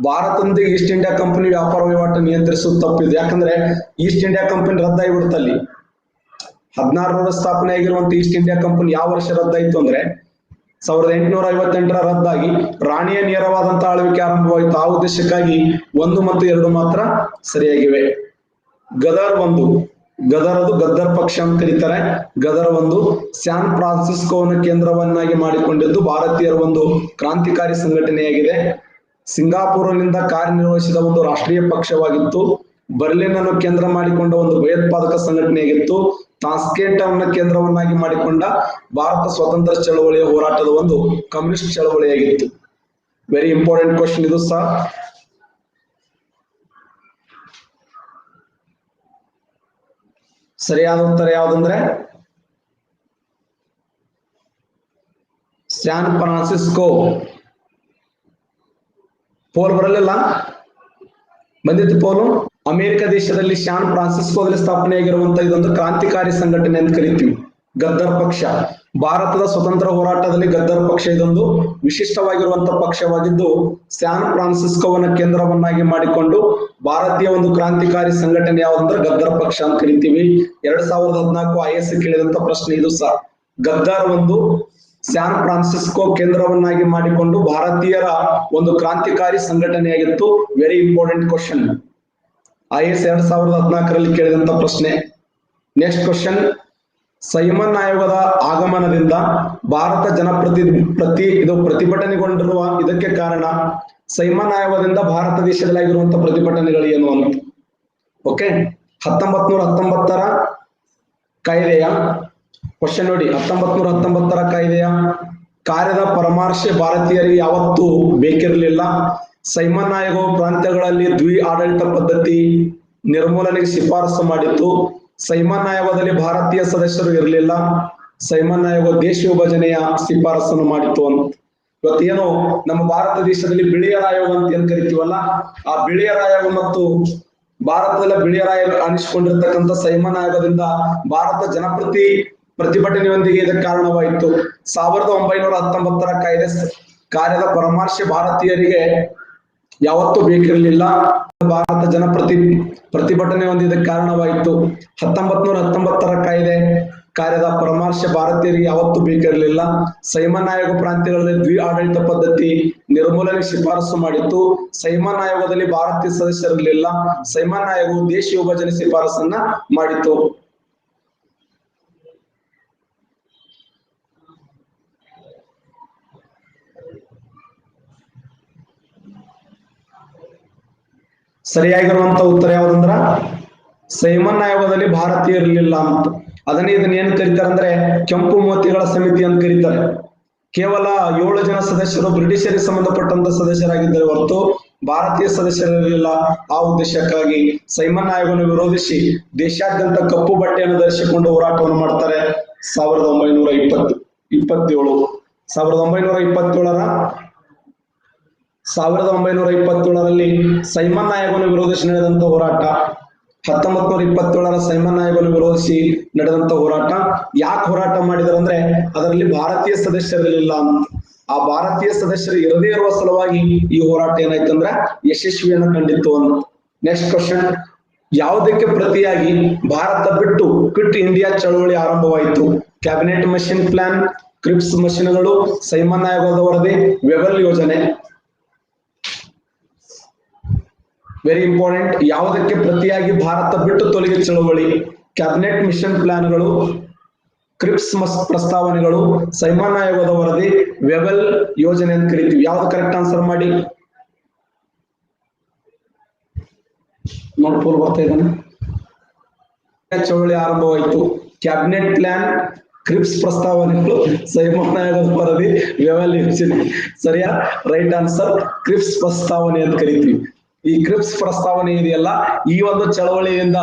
[SPEAKER 1] ಭಾರತದಿಂದ ಈಸ್ಟ್ ಇಂಡಿಯಾ ಕಂಪನಿ ವ್ಯಾಪಾರ ವಹಿವಾಟು ನಿಯಂತ್ರಿಸುವುದು ತಪ್ಪಿದೆ. ಯಾಕಂದ್ರೆ ಈಸ್ಟ್ ಇಂಡಿಯಾ ಕಂಪನಿ ರದ್ದಾಗಿಬಿಡುತ್ತೆ. ಅಲ್ಲಿ 1600 ಸ್ಥಾಪನೆ ಆಗಿರುವಂತ ಈಸ್ಟ್ ಇಂಡಿಯಾ ಕಂಪನಿ ಯಾವ ವರ್ಷ ರದ್ದಾಯಿತು ಅಂದ್ರೆ 1858 ರದ್ದಾಗಿ ರಾಣಿಯ ನೇರವಾದಂತಹ ಆಳ್ವಿಕೆ ಆರಂಭವಾಯಿತು. ಆ ಉದ್ದೇಶಕ್ಕಾಗಿ 1 ಮತ್ತು 2 ಮಾತ್ರ ಸರಿಯಾಗಿವೆ. ಗದರ್ 1, ಗದರದು ಗದ್ದರ್ ಪಕ್ಷ ಅಂತ ಕರೀತಾರೆ. ಗದರ್ 1 ಸ್ಯಾನ್ ಫ್ರಾನ್ಸಿಸ್ಕೋವನ್ನು ಕೇಂದ್ರವನ್ನಾಗಿ ಮಾಡಿಕೊಂಡಿದ್ದು ಭಾರತೀಯರ ಒಂದು ಕ್ರಾಂತಿಕಾರಿ ಸಂಘಟನೆಯಾಗಿದೆ. ಸಿಂಗಾಪುರನಿಂದ ಕಾರ್ಯನಿರ್ವಹಿಸಿದ ಒಂದು ರಾಷ್ಟ್ರೀಯ ಪಕ್ಷವಾಗಿತ್ತು. ಬರ್ಲಿನ್ ಅನ್ನು ಕೇಂದ್ರ ಮಾಡಿಕೊಂಡ ಒಂದು ಭಯೋತ್ಪಾದಕ ಸಂಘಟನೆಯಾಗಿತ್ತು. ತಾಸ್ಕೆಂಟ್ ಅನ್ನು ಕೇಂದ್ರವನ್ನಾಗಿ ಮಾಡಿಕೊಂಡ ಭಾರತ ಸ್ವಾತಂತ್ರ್ಯ ಚಳವಳಿಯ ಹೋರಾಟದ ಒಂದು ಕಮ್ಯುನಿಸ್ಟ್ ಚಳವಳಿಯಾಗಿತ್ತು. ವೆರಿ ಇಂಪಾರ್ಟೆಂಟ್ ಕ್ವಶನ್ ಇದು ಸಹ. ಸರಿಯಾದ ಉತ್ತರ ಯಾವುದಂದ್ರೆ ಸ್ಯಾನ್ ಫ್ರಾನ್ಸಿಸ್ಕೋ. ಪೋಲ್ ಬರಲಿಲ್ಲ, ಬಂದಿತ್ತು ಪೋಲು. ಅಮೆರಿಕ ದೇಶದಲ್ಲಿ ಸ್ಯಾನ್ ಫ್ರಾನ್ಸಿಸ್ಕೋದಲ್ಲಿ ಸ್ಥಾಪನೆಯಾಗಿರುವಂತಹ ಇದೊಂದು ಕ್ರಾಂತಿಕಾರಿ ಸಂಘಟನೆ ಅಂತ ಕರಿತೀವಿ. ಗದ್ದರ್ ಪಕ್ಷ ಭಾರತದ ಸ್ವತಂತ್ರ ಹೋರಾಟದಲ್ಲಿ ಗದ್ದರ್ ಪಕ್ಷ ಇದೊಂದು ವಿಶಿಷ್ಟವಾಗಿರುವಂತಹ ಪಕ್ಷವಾಗಿದ್ದು ಸ್ಯಾನ್ ಫ್ರಾನ್ಸಿಸ್ಕೋವನ್ನ ಕೇಂದ್ರವನ್ನಾಗಿ ಮಾಡಿಕೊಂಡು ಭಾರತೀಯ ಒಂದು ಕ್ರಾಂತಿಕಾರಿ ಸಂಘಟನೆ ಯಾವುದಂದ್ರೆ ಗದ್ದರ್ ಪಕ್ಷ ಅಂತ ಕರಿತೀವಿ. 2014 IS ಕೇಳಿದಂತ ಪ್ರಶ್ನೆ ಇದು ಸಹ. ಗದ್ದರ್ 1 ಸ್ಯಾನ್ ಫ್ರಾನ್ಸಿಸ್ಕೋ ಕೇಂದ್ರವನ್ನಾಗಿ ಮಾಡಿಕೊಂಡು ಭಾರತೀಯರ ಒಂದು ಕ್ರಾಂತಿಕಾರಿ ಸಂಘಟನೆಯಾಗಿತ್ತು. Very important question. IS 2014 ಕೇಳಿದಂತ ಪ್ರಶ್ನೆ. ನೆಕ್ಸ್ಟ್ ಕ್ವಶನ್, ಸೈಮನ್ ಆಯೋಗದ ಆಗಮನದಿಂದ ಭಾರತ ಪ್ರತಿಭಟನೆಗೊಂಡಿರುವ ಇದಕ್ಕೆ ಕಾರಣ. ಸೈಮನ್ ಆಯೋಗದಿಂದ ಭಾರತ ದೇಶದಲ್ಲಿ ಆಗಿರುವಂತಹ ಪ್ರತಿಭಟನೆಗಳು ಏನು ಅಂತ. ಓಕೆ, 1919 ಕಾಯ್ದೆಯ ಕ್ವಶನ್ ನೋಡಿ. 1919 ಕಾಯ್ದೆಯ ಕಾರ್ಯದ ಪರಾಮರ್ಶೆ ಭಾರತೀಯರಿಗೆ ಯಾವತ್ತೂ ಬೇಕಿರಲಿಲ್ಲ. ಸೈಮನ್ ಆಯೋಗವು ಪ್ರಾಂತ್ಯಗಳಲ್ಲಿ ದ್ವಿ ಆಡಳಿತ ಪದ್ಧತಿ ನಿರ್ಮೂಲನೆಗೆ ಶಿಫಾರಸು ಮಾಡಿತ್ತು. ಸೈಮನ್ ಆಯೋಗದಲ್ಲಿ ಭಾರತೀಯ ಸದಸ್ಯರು ಇರಲಿಲ್ಲ. ಸೈಮನ್ ಆಯೋಗ ದೇಶ ವಿಭಜನೆಯ ಶಿಫಾರಸನ್ನು ಮಾಡಿತ್ತು ಅಂತ. ಇವತ್ತೇನು ನಮ್ಮ ಭಾರತ ದೇಶದಲ್ಲಿ ಬಿಳಿಯರ ಆಯೋಗ ಅಂತ ಏನ್ ಕರಿತೀವಲ್ಲ, ಆ ಬಿಳಿಯರ ಆಯೋಗ ಮತ್ತು ಭಾರತದಲ್ಲಿ ಬಿಳಿಯರ ಆಯೋಗ ಅನಿಸಿಕೊಂಡಿರ್ತಕ್ಕಂಥ ಸೈಮನ್ ಆಯೋಗದಿಂದ ಭಾರತ ಪ್ರತಿಭಟನೆಯೊಂದಿಗೆ ಇದಕ್ಕೆ ಕಾರಣವಾಯಿತು. 1919 ಕಾಯ್ದೆ ಕಾರ್ಯದ ಪರಾಮರ್ಶೆ ಭಾರತೀಯರಿಗೆ ಯಾವತ್ತೂ ಬೇಕಿರಲಿಲ್ಲ. ಭಾರತ ಪ್ರತಿಭಟನೆ ಹೊಂದಿದ್ದಕ್ಕೆ ಕಾರಣವಾಯಿತು. 1919 ಕಾಯ್ದೆ ಕಾರ್ಯದ ಪರಾಮರ್ಶೆ ಭಾರತೀಯರಿಗೆ ಯಾವತ್ತೂ ಬೇಕಿರಲಿಲ್ಲ. ಸೈಮನ್ ಆಯೋಗ ಪ್ರಾಂತ್ಯಗಳಲ್ಲಿ ದ್ವಿ ಆಡಳಿತ ಪದ್ಧತಿ ನಿರ್ಮೂಲನೆ ಶಿಫಾರಸು ಮಾಡಿತ್ತು. ಸೈಮನ್ ಆಯೋಗದಲ್ಲಿ ಭಾರತೀಯ ಸದಸ್ಯರಿರಲಿಲ್ಲ. ಸೈಮನ್ ಆಯೋಗವು ದೇಶ ವಿಭಜನೆ ಶಿಫಾರಸನ್ನ ಮಾಡಿತ್ತು. ಸರಿಯಾಗಿರುವಂತ ಉತ್ತರ ಯಾವುದಂದ್ರ ಸೈಮನ್ ಆಯೋಗದಲ್ಲಿ ಭಾರತೀಯರಿರಲಿಲ್ಲ ಅಂತ. ಇದನ್ನ ಏನ್ ಕರೀತಾರೆ ಅಂದ್ರೆ ಕೆಂಪು ಮೋತಿಗಳ ಸಮಿತಿ ಅಂತ ಕರೀತಾರೆ. ಕೇವಲ 7 ಜನ ಸದಸ್ಯರು ಬ್ರಿಟಿಷರಿಗೆ ಸಂಬಂಧಪಟ್ಟಂತ ಸದಸ್ಯರಾಗಿದ್ದರೆ ಹೊರತು ಭಾರತೀಯ ಸದಸ್ಯರಿರಲಿಲ್ಲ. ಆ ಉದ್ದೇಶಕ್ಕಾಗಿ ಸೈಮನ್ ಆಯೋಗವನ್ನು ವಿರೋಧಿಸಿ ದೇಶಾದ್ಯಂತ ಕಪ್ಪು ಬಟ್ಟೆಯನ್ನು ಧರಿಸಿಕೊಂಡು ಹೋರಾಟವನ್ನು ಮಾಡ್ತಾರೆ. 1927ರಲ್ಲಿ ಸೈಮನ್ ಆಯೋಗವನ್ನು ವಿರೋಧಿಸಿ ನಡೆದಂತ ಹೋರಾಟ. 1927ರ ಸೈಮನ್ ಆಯೋಗವನ್ನು ವಿರೋಧಿಸಿ ನಡೆದಂತ ಹೋರಾಟ. ಯಾಕೆ ಹೋರಾಟ ಮಾಡಿದಾರೆ ಅಂದ್ರೆ ಅದರಲ್ಲಿ ಭಾರತೀಯ ಸದಸ್ಯರಿರಲಿಲ್ಲ ಅಂತ. ಆ ಭಾರತೀಯ ಸದಸ್ಯರು ಇರದೇ ಇರುವ ಸಲುವಾಗಿ ಈ ಹೋರಾಟ ಏನಾಯ್ತು ಅಂದ್ರೆ ಯಶಸ್ವಿಯನ್ನು ಕಂಡಿತ್ತು ಅಂತ. ನೆಕ್ಸ್ಟ್ ಕ್ವಶನ್, ಯಾವುದಕ್ಕೆ ಪ್ರತಿಯಾಗಿ ಭಾರತ ಬಿಟ್ಟು ಕ್ವಿಟ್ ಇಂಡಿಯಾ ಚಳವಳಿ ಆರಂಭವಾಯಿತು? ಕ್ಯಾಬಿನೆಟ್ ಮಿಷನ್ ಪ್ಲಾನ್, ಕ್ರಿಪ್ಸ್ ಮಷಿನ್ಗಳು, ಸೈಮನ್ ಆಯೋಗದ ವರದಿ, ವೆವೆಲ್ ಯೋಜನೆ. Very important. ಯಾವುದಕ್ಕೆ ಪ್ರತಿಯಾಗಿ ಭಾರತ ಬಿಟ್ಟು ತೊಲಗಿ ಚಳವಳಿ? ಕ್ಯಾಬಿನೆಟ್ ಮಿಷನ್ ಪ್ಲಾನ್ಗಳು, ಕ್ರಿಪ್ಸ್ ಪ್ರಸ್ತಾವನೆಗಳು, ಸೈಮನ್ ಆಯೋಗದ ವರದಿ, ವೆವೆಲ್ ಯೋಜನೆ ಅಂತ ಕರಿತೀವಿ. ಯಾವ್ದು ಕರೆಕ್ಟ್ ಆನ್ಸರ್ ಮಾಡಿ. ನೋಡ್ಬೋದು ಬರ್ತಾ ಇದ್ದಾನೆ. ಚಳವಳಿ ಆರಂಭವಾಯಿತು. ಕ್ಯಾಬಿನೆಟ್ ಪ್ಲಾನ್, ಕ್ರಿಪ್ಸ್ ಪ್ರಸ್ತಾವನೆಗಳು, ಸೈಮನ್ ಆಯೋಗದ ವರದಿ, ವ್ಯವಲ್ಯೂಷನ್. ಸರಿಯಾ? ರೈಟ್ ಆನ್ಸರ್ ಕ್ರಿಪ್ಸ್ ಪ್ರಸ್ತಾವನೆ ಅಂತ ಕರಿತೀವಿ. ಈ ಕ್ರಿಪ್ಸ್ ಪ್ರಸ್ತಾವನೆ ಇದೆಯಲ್ಲ, ಈ ಒಂದು ಚಳವಳಿಯಿಂದ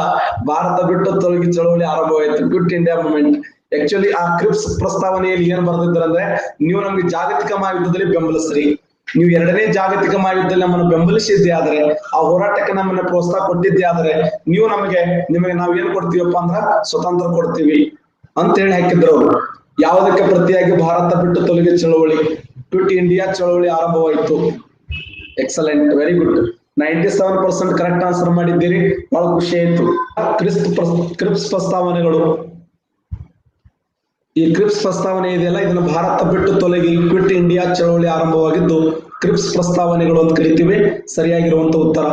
[SPEAKER 1] ಭಾರತ ಬಿಟ್ಟು ತೊಲಗಿ ಚಳವಳಿ ಆರಂಭವಾಯಿತು, ಕ್ವಿಟ್ ಇಂಡಿಯಾ ಮೂವ್ಮೆಂಟ್. ಆಕ್ಚುಲಿ ಆ ಕ್ರಿಪ್ಸ್ ಪ್ರಸ್ತಾವನೆಯಲ್ಲಿ ಏನ್ ಬರ್ದಿದ್ರಂದ್ರೆ, ನೀವು ನಮ್ಗೆ ಜಾಗತಿಕ ಮಹಾಯುದ್ಧದಲ್ಲಿ ಬೆಂಬಲಿಸ್ರಿ, ನೀವು ಎರಡನೇ ಜಾಗತಿಕ ಮಹಾಯುದ್ಧದಲ್ಲಿ ನಮ್ಮನ್ನು ಬೆಂಬಲಿಸಿದ್ದೆ ಆದ್ರೆ, ಆ ಹೋರಾಟಕ್ಕೆ ನಮ್ಮನ್ನ ಪ್ರೋತ್ಸಾಹ ಕೊಟ್ಟಿದ್ದೆ ಆದ್ರೆ, ನಿಮಗೆ ನಾವ್ ಏನ್ ಕೊಡ್ತೀವಪ್ಪ ಅಂದ್ರ ಸ್ವತಂತ್ರ ಕೊಡ್ತೀವಿ ಅಂತ ಹೇಳಿ ಹಾಕಿದ್ರು ಅವರು. ಯಾವುದಕ್ಕೆ ಪ್ರತಿಯಾಗಿ ಭಾರತ ಬಿಟ್ಟು ತೊಲಗಿ ಚಳವಳಿ, ಕ್ವಿಟ್ ಇಂಡಿಯಾ ಚಳವಳಿ ಆರಂಭವಾಯಿತು. Excellent, very good. 97% correct answer ಮಾಡಿದ್ದೀರಿ, ಬಹಳ ಖುಷಿ ಆಯ್ತು. ಕ್ರಿಪ್ಸ್ ಪ್ರಸ್ತಾವನೆಗಳು, ಈ ಕ್ರಿಪ್ಸ್ ಪ್ರಸ್ತಾವನೆ ಇದೆಯಲ್ಲ, ಇದನ್ನು ಭಾರತ ಬಿಟ್ಟು ತೊಲಗಿ ಕ್ವಿಟ್ ಇಂಡಿಯಾ ಚಳವಳಿ ಆರಂಭವಾಗಿದ್ದು ಕ್ರಿಪ್ಸ್ ಪ್ರಸ್ತಾವನೆಗಳು ಅಂತ ಕರಿತೀವಿ. ಸರಿಯಾಗಿರುವಂತ ಉತ್ತರ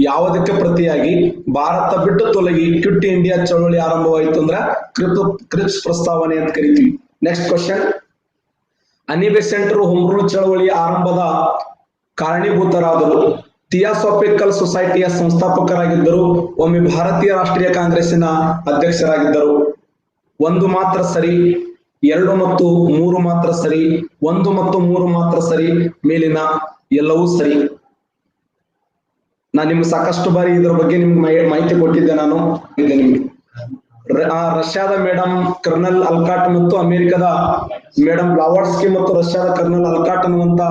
[SPEAKER 1] ಯಾವುದಕ್ಕೆ ಪ್ರತಿಯಾಗಿ ಭಾರತ ಬಿಟ್ಟು ತೊಲಗಿ ಕ್ವಿಟ್ ಇಂಡಿಯಾ ಚಳವಳಿ ಆರಂಭವಾಯಿತು ಅಂದ್ರ ಕ್ರಿಪ್ಸ್ ಪ್ರಸ್ತಾವನೆ ಅಂತ ಕರಿತೀವಿ. ನೆಕ್ಸ್ಟ್ ಕ್ವಶನ್, ಅನಿ ಬೆಸೆಂಟರು ಹೋಮ್ ರೂಲ್ ಚಳವಳಿ ಆರಂಭದ ಕಾರಣೀಭೂತರಾದರು. ಥಿಯಾಸಾಫಿಕಲ್ ಸೊಸೈಟಿಯ ಸಂಸ್ಥಾಪಕರಾಗಿದ್ದರು. ಒಮ್ಮೆ ಭಾರತೀಯ ರಾಷ್ಟ್ರೀಯ ಕಾಂಗ್ರೆಸ್ಸಿನ ಅಧ್ಯಕ್ಷರಾಗಿದ್ದರು. 1 ಮಾತ್ರ ಸರಿ, 2 ಮತ್ತು 3 ಮಾತ್ರ ಸರಿ, 1 ಮತ್ತು 3 ಮಾತ್ರ ಸರಿ, ಮೇಲಿನ ಎಲ್ಲವೂ ಸರಿ. ನಾನು ನಿಮ್ಗೆ ಸಾಕಷ್ಟು ಬಾರಿ ಇದ್ರ ಬಗ್ಗೆ ನಿಮ್ಗೆ ಮಾಹಿತಿ ಕೊಟ್ಟಿದ್ದೆ. ನಾನು ನಿಮ್ಗೆ ರಷ್ಯಾದ ಮೇಡಮ್ ಕರ್ನಲ್ ಅಲ್ಕಾಟ್ ಮತ್ತು ಅಮೆರಿಕದ ಮೇಡಮ್ ಬ್ಲಾವರ್ಸ್ಕಿ ಮತ್ತು ರಷ್ಯಾದ ಕರ್ನಲ್ ಅಲ್ಕಾಟ್ ಅನ್ನುವಂತ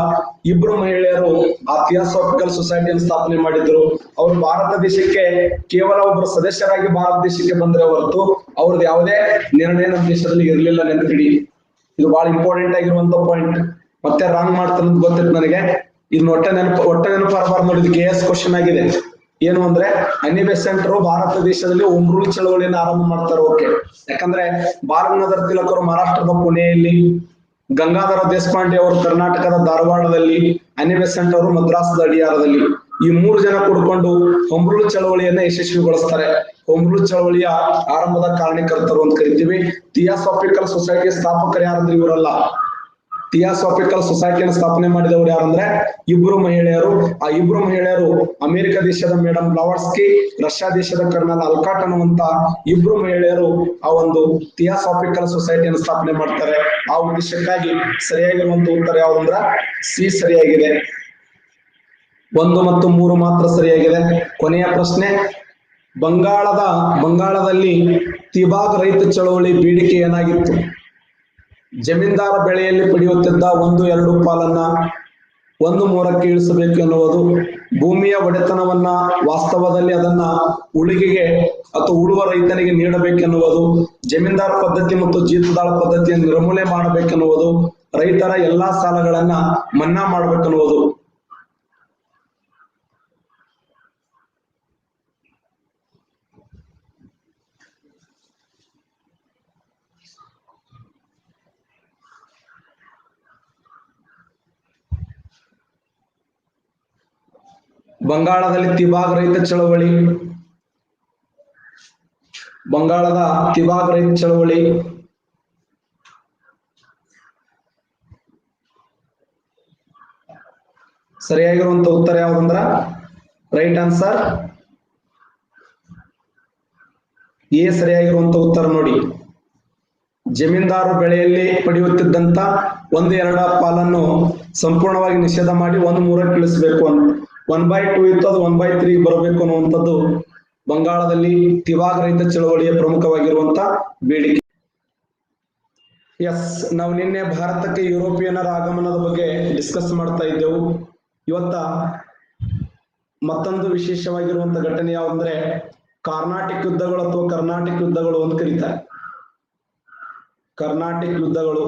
[SPEAKER 1] ಇಬ್ರು ಮಹಿಳೆಯರು ಆ ಥಿಯಾಸಾಫಿಕಲ್ ಸೊಸೈಟಿಯನ್ನು ಸ್ಥಾಪನೆ ಮಾಡಿದ್ರು. ಅವರು ಭಾರತ ದೇಶಕ್ಕೆ ಕೇವಲ ಒಬ್ಬರು ಸದಸ್ಯರಾಗಿ ಭಾರತ ದೇಶಕ್ಕೆ ಬಂದ್ರೆ ಹೊರತು ಅವ್ರದ್ದು ಯಾವುದೇ ನಿರ್ಣಯ ನಮ್ಮ ದೇಶದಲ್ಲಿ ಇರಲಿಲ್ಲ. ನೆನಪಿಡಿ, ಇದು ಬಹಳ ಇಂಪಾರ್ಟೆಂಟ್ ಆಗಿರುವಂತ ಪಾಯಿಂಟ್. ಮತ್ತೆ ರಾಂಗ್ ಮಾಡ್ತಾನೆ ಅಂತ ಗೊತ್ತಿತ್ತು ನನಗೆ. ಇದನ್ನ ಒಟ್ಟ ನೆನಪು ಬರಬಾರ್ದು ನೋಡಿ. ಇದು KS ಕ್ವಶನ್ ಆಗಿದೆ. ಏನು ಅಂದ್ರೆ, ಅನಿ ಬೆಸೆಂಟರು ಭಾರತ ದೇಶದಲ್ಲಿ ಹೋಮ್ ರೂಲ್ ಚಳವಳಿಯನ್ನು ಆರಂಭ ಮಾಡ್ತಾರೆ. ಓಕೆ, ಯಾಕಂದ್ರೆ ಬಾಲಗಂಗಾಧರ ತಿಲಕರು ಮಹಾರಾಷ್ಟ್ರದ ಪುಣೆಯಲ್ಲಿ, ಗಂಗಾಧರ ದೇಶಪಾಂಡೆ ಅವರು ಕರ್ನಾಟಕದ ಧಾರವಾಡದಲ್ಲಿ, ಅನಿ ಬೆಸೆಂಟ್ ಅವರು ಮದ್ರಾಸದ ಅಡಿಯಾರದಲ್ಲಿ, ಈ 3 ಜನ ಕೂಡ್ಕೊಂಡು ಹೋಮ್ ರೂಲ್ ಚಳವಳಿಯನ್ನ ಯಶಸ್ವಿಗೊಳಿಸ್ತಾರೆ. ಹೋಮ್ ರೂಲ್ ಚಳವಳಿಯ ಆರಂಭದ ಕಾರಣಕರ್ತರು ಅಂತ ಕರಿತೀವಿ. ಥಿಯಾಸಾಫಿಕಲ್ ಸೊಸೈಟಿಯ ಸ್ಥಾಪಕರು ಯಾರಂದ್ರೆ ಇವರಲ್ಲ. ಥಿಯಾಸಾಫಿಕಲ್ ಸೊಸೈಟಿಯನ್ನು ಸ್ಥಾಪನೆ ಮಾಡಿದವರು ಯಾರಂದ್ರೆ ಇಬ್ರು ಮಹಿಳೆಯರು. ಆ ಇಬ್ರು ಮಹಿಳೆಯರು ಅಮೆರಿಕ ದೇಶದ ಮೇಡಮ್ ಬ್ಲಾವರ್ಸ್ಕಿ, ರಷ್ಯಾ ದೇಶದ ಕರ್ನಲ್ ಅಲ್ಕಾಟ್ ಅನ್ನುವಂತ ಇಬ್ರು ಮಹಿಳೆಯರು ಆ ಒಂದು ಥಿಯಾಸಾಫಿಕಲ್ ಸೊಸೈಟಿಯನ್ನು ಸ್ಥಾಪನೆ ಮಾಡ್ತಾರೆ. ಆ ಉದ್ದೇಶಕ್ಕಾಗಿ ಸರಿಯಾಗಿರುವಂತ ಉತ್ತರ ಯಾವ್ದಂದ್ರ ಸಿ ಸರಿಯಾಗಿದೆ. 1 ಮತ್ತು 3 ಮಾತ್ರ ಸರಿಯಾಗಿದೆ. ಕೊನೆಯ ಪ್ರಶ್ನೆ, ಬಂಗಾಳದಲ್ಲಿ ತಿಬಾಗ್ ರೈತ ಚಳವಳಿ ಬೇಡಿಕೆ ಏನಾಗಿತ್ತು? ಜಮೀನ್ದಾರ ಬೆಳೆಯಲ್ಲಿ ಪಡೆಯುತ್ತಿದ್ದ 1/2 ಪಾಲನ್ನ 1/3ಕ್ಕೆ ಇಳಿಸಬೇಕು ಎನ್ನುವುದು, ಭೂಮಿಯ ಒಡೆತನವನ್ನ ವಾಸ್ತವದಲ್ಲಿ ಅದನ್ನ ಉಳಿಗೆಗೆ ಅಥವಾ ಉಳುವ ರೈತನಿಗೆ ನೀಡಬೇಕೆನ್ನುವುದು, ಜಮೀನ್ದಾರ ಪದ್ಧತಿ ಮತ್ತು ಜೀತದಾಳ ಪದ್ಧತಿಯನ್ನು ನಿರ್ಮೂಲನೆ ಮಾಡಬೇಕೆನ್ನುವುದು, ರೈತರ ಎಲ್ಲಾ ಸಾಲಗಳನ್ನ ಮನ್ನಾ ಮಾಡಬೇಕೆನ್ನುವುದು. ಬಂಗಾಳದಲ್ಲಿ ತಿಬಾಗ್ ರೈತ ಚಳವಳಿ, ಬಂಗಾಳದ ತಿಬಾಗ್ ರೈತ ಚಳವಳಿ ಸರಿಯಾಗಿರುವಂತ ಉತ್ತರ ಯಾವ್ದಂದ್ರ ರೈಟ್ ಆನ್ಸರ್ ಎ ಸರಿಯಾಗಿರುವಂತ ಉತ್ತರ ನೋಡಿ. ಜಮೀನ್ದಾರು ಬೆಳೆಯಲ್ಲಿ ಪಡೆಯುತ್ತಿದ್ದಂತ 1/2 ಪಾಲನ್ನು ಸಂಪೂರ್ಣವಾಗಿ ನಿಷೇಧ ಮಾಡಿ 1/3ಕ್ಕೆ ಇಳಿಸಬೇಕು ಅಂತ. 1/2 ಇತ್ತು, ಅದು 1/3 ಬರಬೇಕು ಅನ್ನುವಂಥದ್ದು ಬಂಗಾಳದಲ್ಲಿ ತಿವಾಗ್ ರೈತ ಚಳವಳಿಯ ಪ್ರಮುಖವಾಗಿರುವಂತ ಬೇಡಿಕೆ. ಎಸ್, ನಾವು ನಿನ್ನೆ ಭಾರತಕ್ಕೆ ಯುರೋಪಿಯನ್ನರ ಆಗಮನದ ಬಗ್ಗೆ ಡಿಸ್ಕಸ್ ಮಾಡ್ತಾ ಇದ್ದೆವು. ಇವತ್ತ ಮತ್ತೊಂದು ವಿಶೇಷವಾಗಿರುವಂತ ಘಟನೆ ಯಾವಂದ್ರೆ ಕಾರ್ನಾಟಿಕ್ ಯುದ್ಧಗಳು ಅಥವಾ ಕರ್ನಾಟಿಕ್ ಯುದ್ಧಗಳು ಅಂತ ಕರೀತಾರೆ. ಕರ್ನಾಟಿಕ್ ಯುದ್ಧಗಳು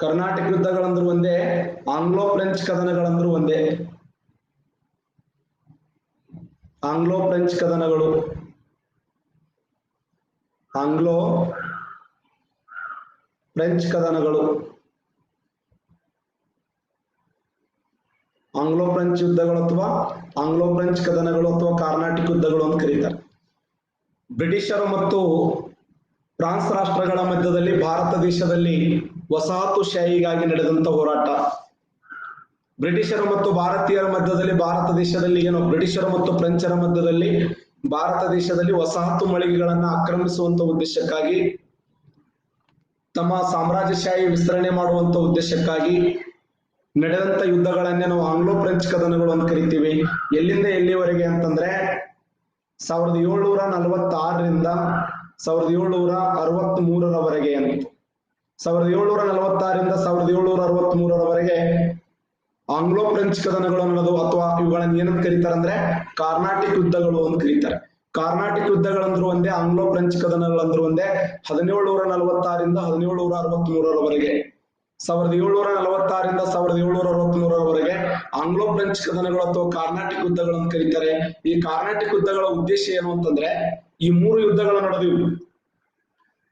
[SPEAKER 1] ಕರ್ನಾಟಕ ಯುದ್ಧಗಳಂದ್ರು ಒಂದೇ, ಆಂಗ್ಲೋ ಫ್ರೆಂಚ್ ಕದನಗಳಂದ್ರು ಒಂದೇ. ಆಂಗ್ಲೋ ಫ್ರೆಂಚ್ ಕದನಗಳು, ಆಂಗ್ಲೋ ಫ್ರೆಂಚ್ ಕದನಗಳು, ಆಂಗ್ಲೋ ಫ್ರೆಂಚ್ ಯುದ್ಧಗಳು ಅಥವಾ ಆಂಗ್ಲೋ ಫ್ರೆಂಚ್ ಕದನಗಳು ಅಥವಾ ಕಾರ್ನಾಟಿಕ್ ಯುದ್ಧಗಳು ಅಂತ ಕರೀತಾರೆ. ಬ್ರಿಟಿಷರು ಮತ್ತು ಫ್ರಾನ್ಸ್ ರಾಷ್ಟ್ರಗಳ ಮಧ್ಯದಲ್ಲಿ ಭಾರತ ದೇಶದಲ್ಲಿ ವಸಾಹತುಶಾಹಿಗಾಗಿ ನಡೆದಂತ ಹೋರಾಟ. ಬ್ರಿಟಿಷರು ಮತ್ತು ಭಾರತೀಯರ ಮಧ್ಯದಲ್ಲಿ ಭಾರತ ದೇಶದಲ್ಲಿ ಬ್ರಿಟಿಷರು ಮತ್ತು ಫ್ರೆಂಚರ ಮಧ್ಯದಲ್ಲಿ ಭಾರತ ದೇಶದಲ್ಲಿ ವಸಾಹತು ಮಳಿಗೆಗಳನ್ನ ಆಕ್ರಮಿಸುವಂತ ಉದ್ದೇಶಕ್ಕಾಗಿ, ತಮ್ಮ ಸಾಮ್ರಾಜ್ಯಶಾಹಿ ವಿಸ್ತರಣೆ ಮಾಡುವಂತ ಉದ್ದೇಶಕ್ಕಾಗಿ ನಡೆದಂತ ಯುದ್ಧಗಳನ್ನೇ ನಾವು ಆಂಗ್ಲೋ ಫ್ರೆಂಚ್ ಕದನಗಳು ಅಂತ ಕರಿತೀವಿ. ಎಲ್ಲಿಂದ ಎಲ್ಲಿವರೆಗೆ ಅಂತಂದ್ರೆ 1746ರಿಂದ 1763ರವರೆಗೆ ಅಂತ. 1746ರಿಂದ 1763ರವರೆಗೆ ಆಂಗ್ಲೋ ಫ್ರೆಂಚ್ ಕದನಗಳು ಅನ್ನೋದು, ಅಥವಾ ಇವುಗಳನ್ನ ಏನಂತ ಕರೀತಾರೆ ಅಂದ್ರೆ ಕಾರ್ನಾಟಿಕ್ ಯುದ್ಧಗಳು ಅಂತ ಕರೀತಾರೆ. ಕಾರ್ನಾಟಿಕ್ ಯುದ್ಧಗಳಂದ್ರು ಒಂದೇ, ಆಂಗ್ಲೋ ಫ್ರೆಂಚ್ ಕದನಗಳಂದ್ರು ಒಂದೇ. 1746ರಿಂದ 1763ರವರೆಗೆ 1746ರಿಂದ 1763ರವರೆಗೆ ಆಂಗ್ಲೋ ಫ್ರೆಂಚ್ ಕದನಗಳು ಅಥವಾ ಕಾರ್ನಾಟಿಕ್ ಯುದ್ಧಗಳು ಅಂತ ಕರೀತಾರೆ. ಈ ಕಾರ್ನಾಟಿಕ್ ಯುದ್ಧಗಳ ಉದ್ದೇಶ ಏನು ಅಂತಂದ್ರೆ, ಈ 3 ಯುದ್ಧಗಳು ನಡೆದಿವೆ.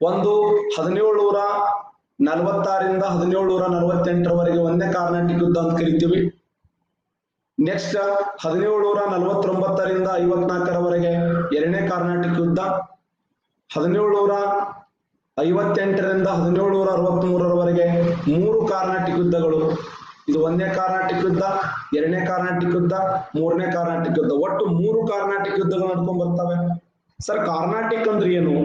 [SPEAKER 1] ಒಂದು 1746ರಿಂದ 1748ರವರೆಗೆ ಒಂದೇ ಕಾರ್ನಾಟಿಕ್ ಯುದ್ಧ ಅಂತ ಕರಿತೀವಿ. ನೆಕ್ಸ್ಟ್ 1749ರಿಂದ 54ರವರೆಗೆ ಎರಡನೇ ಕಾರ್ನಾಟಿಕ್ ಯುದ್ಧ. 1758ರಿಂದ 1763ರವರೆಗೆ 3 ಕಾರ್ನಾಟಿಕ್ ಯುದ್ಧಗಳು. ಇದು ಒಂದನೇ ಕಾರ್ನಾಟಿಕ್ ಯುದ್ಧ, ಎರಡನೇ ಕಾರ್ನಾಟಿಕ್ ಯುದ್ಧ, ಮೂರನೇ ಕಾರ್ನಾಟಿಕ್ ಯುದ್ಧ. ಒಟ್ಟು 3 ಕಾರ್ನಾಟಿಕ್ ಯುದ್ಧಗಳು ನಡ್ಕೊಂಡ್ ಬರ್ತವೆ. ಸರ್, ಕಾರ್ನಾಟಿಕ್ ಅಂದ್ರೆ ಏನು?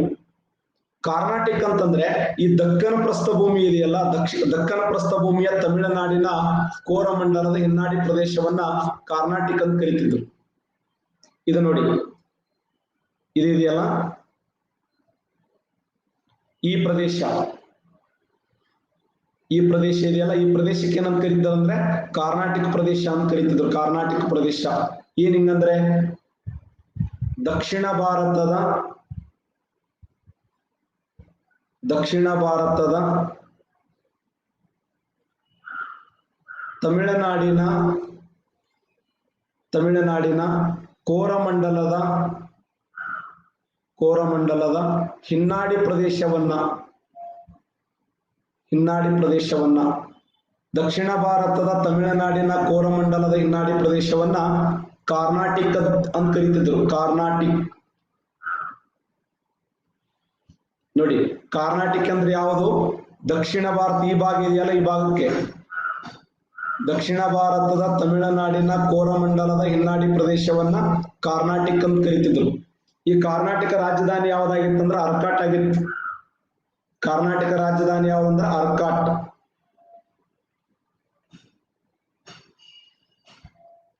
[SPEAKER 1] ಕಾರ್ನಾಟಿಕ್ ಅಂತಂದ್ರೆ ಈ ದಕ್ಕನ ಪ್ರಸ್ಥಭೂಮಿ ಇದೆಯಲ್ಲ, ದಕ್ಕನ ಪ್ರಸ್ಥಭೂಮಿಯ ತಮಿಳುನಾಡಿನ ಕೋರಮಂಡಲದ ಹಿನ್ನಾಡಿ ಪ್ರದೇಶವನ್ನ ಕಾರ್ನಾಟಿಕ್ ಅಂತ ಕರೀತಿದ್ರು. ಇದು ನೋಡಿ, ಇದೆಯಲ್ಲ ಈ ಪ್ರದೇಶ ಇದೆಯಲ್ಲ, ಈ ಪ್ರದೇಶಕ್ಕೆ ಏನಂತ ಕರೀತಾರೆ ಅಂದ್ರೆ ಕಾರ್ನಾಟಿಕ್ ಪ್ರದೇಶ ಅಂತ ಕರೀತಿದ್ರು. ಕಾರ್ನಾಟಿಕ್ ಪ್ರದೇಶ ಏನ್ ಹಿಂಗಂದ್ರೆ ದಕ್ಷಿಣ ಭಾರತದ ತಮಿಳುನಾಡಿನ ಕೋರಮಂಡಲದ ಹಿನ್ನಾಡಿ ಪ್ರದೇಶವನ್ನ ದಕ್ಷಿಣ ಭಾರತದ ತಮಿಳುನಾಡಿನ ಕೋರಮಂಡಲದ ಹಿನ್ನಾಡಿ ಪ್ರದೇಶವನ್ನ ಕಾರ್ನಾಟಿಕ್ ಅಂತ ಕರೀತಿದ್ರು. ಕಾರ್ನಾಟಿಕ್ ನೋಡಿ, ಕಾರ್ನಾಟಿಕ್ ಅಂದ್ರೆ ಯಾವುದು? ದಕ್ಷಿಣ ಭಾರತ ಈ ಭಾಗ ಇದೆಯಲ್ಲ, ಈ ಭಾಗಕ್ಕೆ ದಕ್ಷಿಣ ಭಾರತದ ತಮಿಳುನಾಡಿನ ಕೋರಮಂಡಲದ ಹಿನ್ನಾಡಿ ಪ್ರದೇಶವನ್ನ ಕಾರ್ನಾಟಿಕ್ ಅಂತ ಕರೀತಿದ್ರು. ಈ ಕರ್ನಾಟಕ ರಾಜಧಾನಿ ಯಾವ್ದಾಗಿತ್ತಂದ್ರೆ ಅರ್ಕಾಟ್ ಆಗಿತ್ತು. ಕರ್ನಾಟಕ ರಾಜಧಾನಿ ಯಾವ್ದಂದ್ರೆ ಅರ್ಕಾಟ್.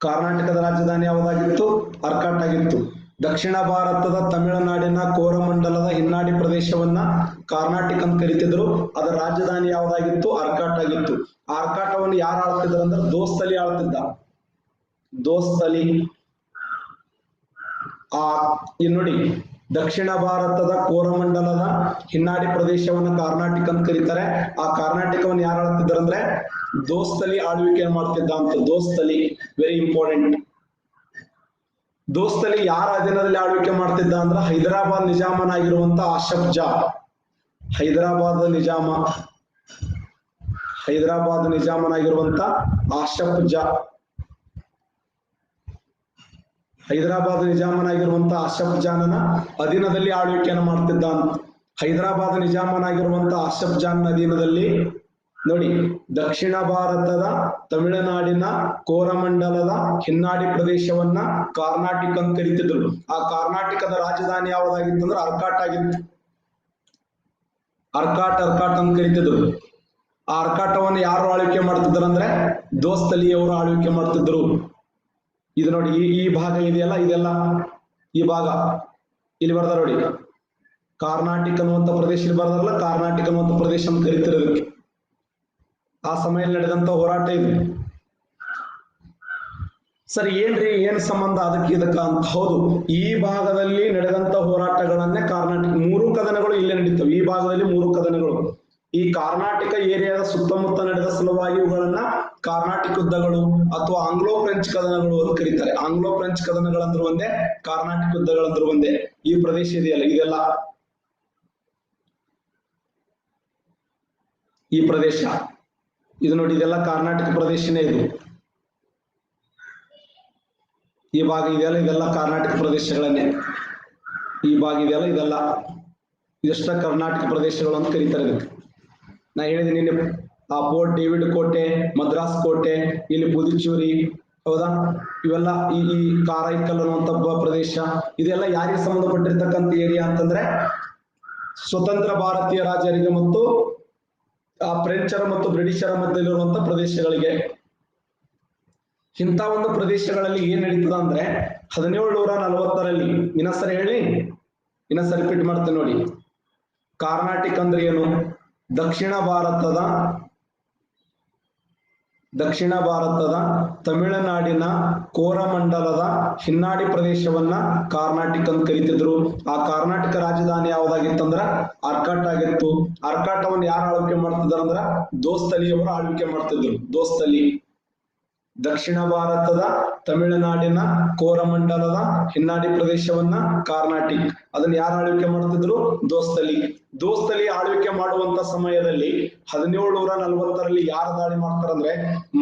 [SPEAKER 1] ಕರ್ನಾಟಕದ ರಾಜಧಾನಿ ಯಾವ್ದಾಗಿತ್ತು? ಅರ್ಕಾಟ್ ಆಗಿತ್ತು. ದಕ್ಷಿಣ ಭಾರತದ ತಮಿಳುನಾಡಿನ ಕೋರಮಂಡಲದ ಹಿನ್ನಾಡಿ ಪ್ರದೇಶವನ್ನ ಕಾರ್ನಾಟಿಕ್ ಅಂತ ಕರಿತಿದ್ರು. ಅದರ ರಾಜಧಾನಿ ಯಾವ್ದಾಗಿತ್ತು? ಅರ್ಕಾಟ್ ಆಗಿತ್ತು. ಆ ಅರ್ಕಾಟವನ್ನು ಯಾರು ಆಳ್ತಿದ್ರು ಅಂದ್ರೆ ದೋಸ್ತಲಿ ಆಳ್ತಿದ್ದ. ದೋಸ್ತಲಿ. ನೋಡಿ, ದಕ್ಷಿಣ ಭಾರತದ ಕೋರಮಂಡಲದ ಹಿನ್ನಾಡಿ ಪ್ರದೇಶವನ್ನ ಕಾರ್ನಾಟಿಕ್ ಅಂತ ಕರೀತಾರೆ. ಆ ಕರ್ನಾಟಕವನ್ನು ಯಾರು ಆಳ್ತಿದ್ರು ಅಂದ್ರೆ ದೋಸ್ತಲಿ ಆಳ್ವಿಕೆ ಮಾಡ್ತಿದ್ದ ಅಂತ. Dost Ali very important. ದೋಸ್ತಲಿ ಯಾರ ಅಧೀನದಲ್ಲಿ ಆಳ್ವಿಕೆ ಮಾಡ್ತಿದ್ದ ಅಂದ್ರೆ ಹೈದರಾಬಾದ್ ನಿಜಾಮನಾಗಿರುವಂತ ಆಶಫ್ ಜಾ. ಹೈದರಾಬಾದ್ ನಿಜಾಮನಾಗಿರುವಂತ ಆಶಫ್ ಜಾ. ಹೈದರಾಬಾದ್ ನಿಜಾಮನಾಗಿರುವಂತ ಆಶಫ್ ಜಾನನ ಅಧೀನದಲ್ಲಿ ಆಳ್ವಿಕೆಯನ್ನು ಮಾಡ್ತಿದ್ದ ಅಂತ. ಹೈದರಾಬಾದ್ ನಿಜಾಮನಾಗಿರುವಂತ ಆಶಫ್ ಜಾನ್ ಅಧೀನದಲ್ಲಿ ನೋಡಿ, ದಕ್ಷಿಣ ಭಾರತದ ತಮಿಳುನಾಡಿನ ಕೋರಮಂಡಲದ ಹಿನ್ನಾಡಿ ಪ್ರದೇಶವನ್ನ ಕಾರ್ನಾಟಿಕ್ ಅಂತ ಕರಿತಿದ್ರು. ಆ ಕರ್ನಾಟಕದ ರಾಜಧಾನಿ ಯಾವ್ದಾಗಿತ್ತು ಅಂದ್ರೆ ಅರ್ಕಾಟ್ ಆಗಿತ್ತು. ಅರ್ಕಾಟ್ ಅಂತ ಕರಿತಿದ್ರು. ಆ ಅರ್ಕಾಟವನ್ನು ಯಾರು ಆಳ್ವಿಕೆ ಮಾಡ್ತಿದ್ರು ಅಂದ್ರೆ ದೋಸ್ತಲಿ ಅವರು ಆಳ್ವಿಕೆ ಮಾಡ್ತಿದ್ರು. ಇದು ನೋಡಿ, ಈ ಭಾಗ ಇದೆಯಲ್ಲ, ಇದೆಲ್ಲ ಈ ಭಾಗ ಇಲ್ಲಿ ಬರ್ದಾರ ನೋಡಿ. ಕಾರ್ನಾಟಿಕ್ ಅನ್ನುವಂತ ಪ್ರದೇಶ ಇಲ್ಲಿ ಬರ್ದಾರಲ್ಲ, ಕಾರ್ನಾಟಿಕ್ ಅನ್ನುವಂತ ಪ್ರದೇಶ ಅಂತ ಕರಿತಿರೋದಕ್ಕೆ. ಆ ಸಮಯದಲ್ಲಿ ನಡೆದಂತ ಹೋರಾಟ ಇದೆ. ಸರಿ, ಏನ್ ಸಂಬಂಧ ಅದಕ್ಕೆ ಇದಕ್ಕ ಅಂತ? ಹೌದು, ಈ ಭಾಗದಲ್ಲಿ ನಡೆದಂತ ಹೋರಾಟಗಳನ್ನೇ ಕಾರ್ನಾಟಿಕ್. 3 ಕದನಗಳು ಇಲ್ಲೇ ನಡೀತವೆ. ಈ ಭಾಗದಲ್ಲಿ 3 ಕದನಗಳು. ಈ ಕರ್ನಾಟಕ ಏರಿಯಾದ ಸುತ್ತಮುತ್ತ ನಡೆದ ಸಲುವಾಗಿ ಇವುಗಳನ್ನ ಕಾರ್ನಾಟಿಕ್ ಯುದ್ಧಗಳು ಅಥವಾ ಆಂಗ್ಲೋ ಫ್ರೆಂಚ್ ಕದನಗಳು ಅಂತ ಕರೀತಾರೆ. ಆಂಗ್ಲೋ ಫ್ರೆಂಚ್ ಕದನಗಳಂದ್ರು ಒಂದೇ, ಕಾರ್ನಾಟಿಕ್ ಯುದ್ಧಗಳಂದ್ರು ಒಂದೇ. ಈ ಪ್ರದೇಶ ಇದೆಯಲ್ಲ, ಇದೆಲ್ಲ ಈ ಪ್ರದೇಶ ಇದು ನೋಡಿ, ಇದೆಲ್ಲ ಕರ್ನಾಟಕ ಪ್ರದೇಶನೇ. ಇದು ಈ ಭಾಗ ಇದೆಯಲ್ಲ, ಇದೆಲ್ಲ ಕರ್ನಾಟಕ ಪ್ರದೇಶಗಳನ್ನೇ. ಈ ಭಾಗ ಇದೆಯಲ್ಲ, ಇದೆಲ್ಲ ಇದೆಷ್ಟ ಕರ್ನಾಟಕ ಪ್ರದೇಶಗಳು ಅಂತ ಕರೀತಾರೆ ಇದಕ್ಕೆ. ನಾ ಹೇಳಿದೆ ನಿನ್ನೆ ಆ ಫೋರ್ಟ್ ಡೇವಿಡ್ ಕೋಟೆ, ಮದ್ರಾಸ್ ಕೋಟೆ, ಇಲ್ಲಿ ಪುದುಚೇರಿ, ಹೌದಾ, ಇವೆಲ್ಲ ಈ ಕಾರೈಕಲ್ ಅನ್ನುವಂತ ಪ್ರದೇಶ, ಇದೆಲ್ಲ ಯಾರಿಗೆ ಸಂಬಂಧಪಟ್ಟಿರ್ತಕ್ಕಂಥ ಏರಿಯಾ ಅಂತಂದ್ರೆ ಸ್ವತಂತ್ರ ಭಾರತೀಯ ರಾಜರಿಗೆ ಮತ್ತು ಆ ಫ್ರೆಂಚರ ಮತ್ತು ಬ್ರಿಟಿಷರ ಮಧ್ಯದಲ್ಲಿರುವಂತ ಪ್ರದೇಶಗಳಿಗೆ. ಇಂಥ ಒಂದು ಪ್ರದೇಶಗಳಲ್ಲಿ ಏನ್ ನಡೀತದ ಅಂದ್ರೆ 1740ರಲ್ಲಿ, ಇನ್ನೊಂದ್ಸರಿ ಹೇಳಿ, ಇನ್ನೊಂದ್ಸರಿ ರಿಪೀಟ್ ಮಾಡ್ತೇನೆ ನೋಡಿ. ಕಾರ್ನಾಟಿಕ್ ಅಂದ್ರೆ ಏನು? ದಕ್ಷಿಣ ಭಾರತದ ತಮಿಳುನಾಡಿನ ಕೋರಮಂಡಲದ ಹಿನ್ನಾಡಿ ಪ್ರದೇಶವನ್ನ ಕಾರ್ನಾಟಿಕ್ ಅಂತ ಕರಿತಿದ್ರು. ಆ ಕರ್ನಾಟಕ ರಾಜಧಾನಿ ಯಾವ್ದಾಗಿತ್ತಂದ್ರ ಆರ್ಕಾಟ್ ಆಗಿತ್ತು. ಆರ್ಕಾಟವನ್ನು ಯಾರು ಆಳ್ವಿಕೆ ಮಾಡ್ತಿದ್ರು ಅಂದ್ರ ದೋಸ್ತಲಿಯವರು ಆಳ್ವಿಕೆ ಮಾಡ್ತಿದ್ರು. ದೋಸ್ತಲಿ ದಕ್ಷಿಣ ಭಾರತದ ತಮಿಳುನಾಡಿನ ಕೋರಮಂಡಲದ ಹಿನ್ನಾಡಿ ಪ್ರದೇಶವನ್ನ ಕಾರ್ನಾಟಿಕ್, ಅದನ್ನ ಯಾರು ಆಳ್ವಿಕೆ ಮಾಡ್ತಿದ್ರು? ದೋಸ್ತಲಿ ಆಳ್ವಿಕೆ ಮಾಡುವಂತ ಸಮಯದಲ್ಲಿ 1740ರಲ್ಲಿ ಯಾರು ದಾಳಿ ಮಾಡ್ತಾರಂದ್ರೆ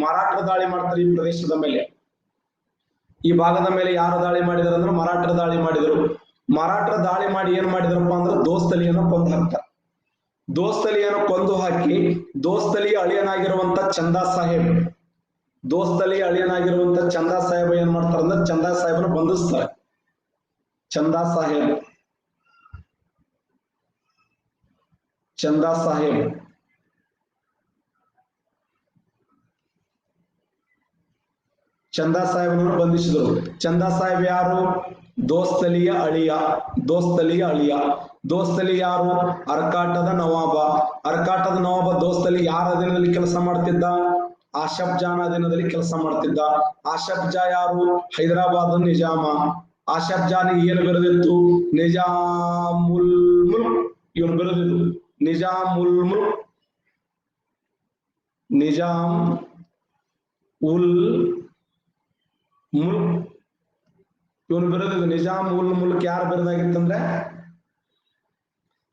[SPEAKER 1] ಮರಾಠರು ದಾಳಿ ಮಾಡ್ತಾರೆ ಈ ಪ್ರದೇಶದ ಮೇಲೆ. ಈ ಭಾಗದ ಮೇಲೆ ಯಾರು ದಾಳಿ ಮಾಡಿದಾರೆ ಅಂದ್ರೆ ಮರಾಠರು ದಾಳಿ ಮಾಡಿದ್ರು. ಮರಾಠರು ದಾಳಿ ಮಾಡಿ ಏನ್ ಮಾಡಿದ್ರಪ್ಪ ಅಂದ್ರೆ ದೋಸ್ತಲಿಯನ್ನು ಕೊಂದು ಹಾಕ್ತಾರೆ. ದೋಸ್ತಲಿಯನ್ನು ಕೊಂದು ಹಾಕಿ ದೋಸ್ತಲಿ ಅಳಿಯನಾಗಿರುವಂತ ಚಂದಾ ಸಾಹೇಬ್, ದೋಸ್ತಲಿ ಅಳಿಯನಾಗಿರುವಂತ ಚಂದಾ ಸಾಹೇಬ್ ಏನ್ ಮಾಡ್ತಾರೆ ಅಂದ್ರೆ ಚಂದಾ ಸಾಹೇಬನ ಬಂಧಿಸ್ತಾರೆ. ಚಂದಾ ಸಾಹೇಬ್ ಚಂದಾ ಸಾಹೇಬನನ್ನು ಬಂಧಿಸಿದರು. ಚಂದಾ ಸಾಹೇಬ್ ಯಾರು? ದೋಸ್ತಲಿಯ ಅಳಿಯ. ದೋಸ್ತಲಿ ಯಾರು? ಅರ್ಕಾಟದ ನವಾಬ. ದೋಸ್ತಲಿ ಯಾರ ಅಧೀನದಲ್ಲಿ ಕೆಲಸ ಮಾಡ್ತಿದ್ದ? ಆಶಫ್ ಜಾನ ಅಧೀನದಲ್ಲಿ ಕೆಲಸ ಮಾಡ್ತಿದ್ದ. ಆಶಫ್ ಜಾ ಯಾರು? ಹೈದರಾಬಾದ್ ನಿಜಾಮ. ಆಶಫ್ ಜಾನ್ ಏನು ಬರೆದಿತ್ತು? ನಿಜಾಮುಲ್ ಮುಲ್ಕ್. ಇವನು ಬರೆದಿದ್ದು ನಿಜಾಮ್ ಉಲ್ ಮುಲ್ಕ್. ಇವನು ಬರೆದಿದ್ದು ನಿಜಾಮ್ ಉಲ್ ಮುಲ್ಕ್. ಯಾರು ಬರೆದಾಗಿತ್ತಂದ್ರೆ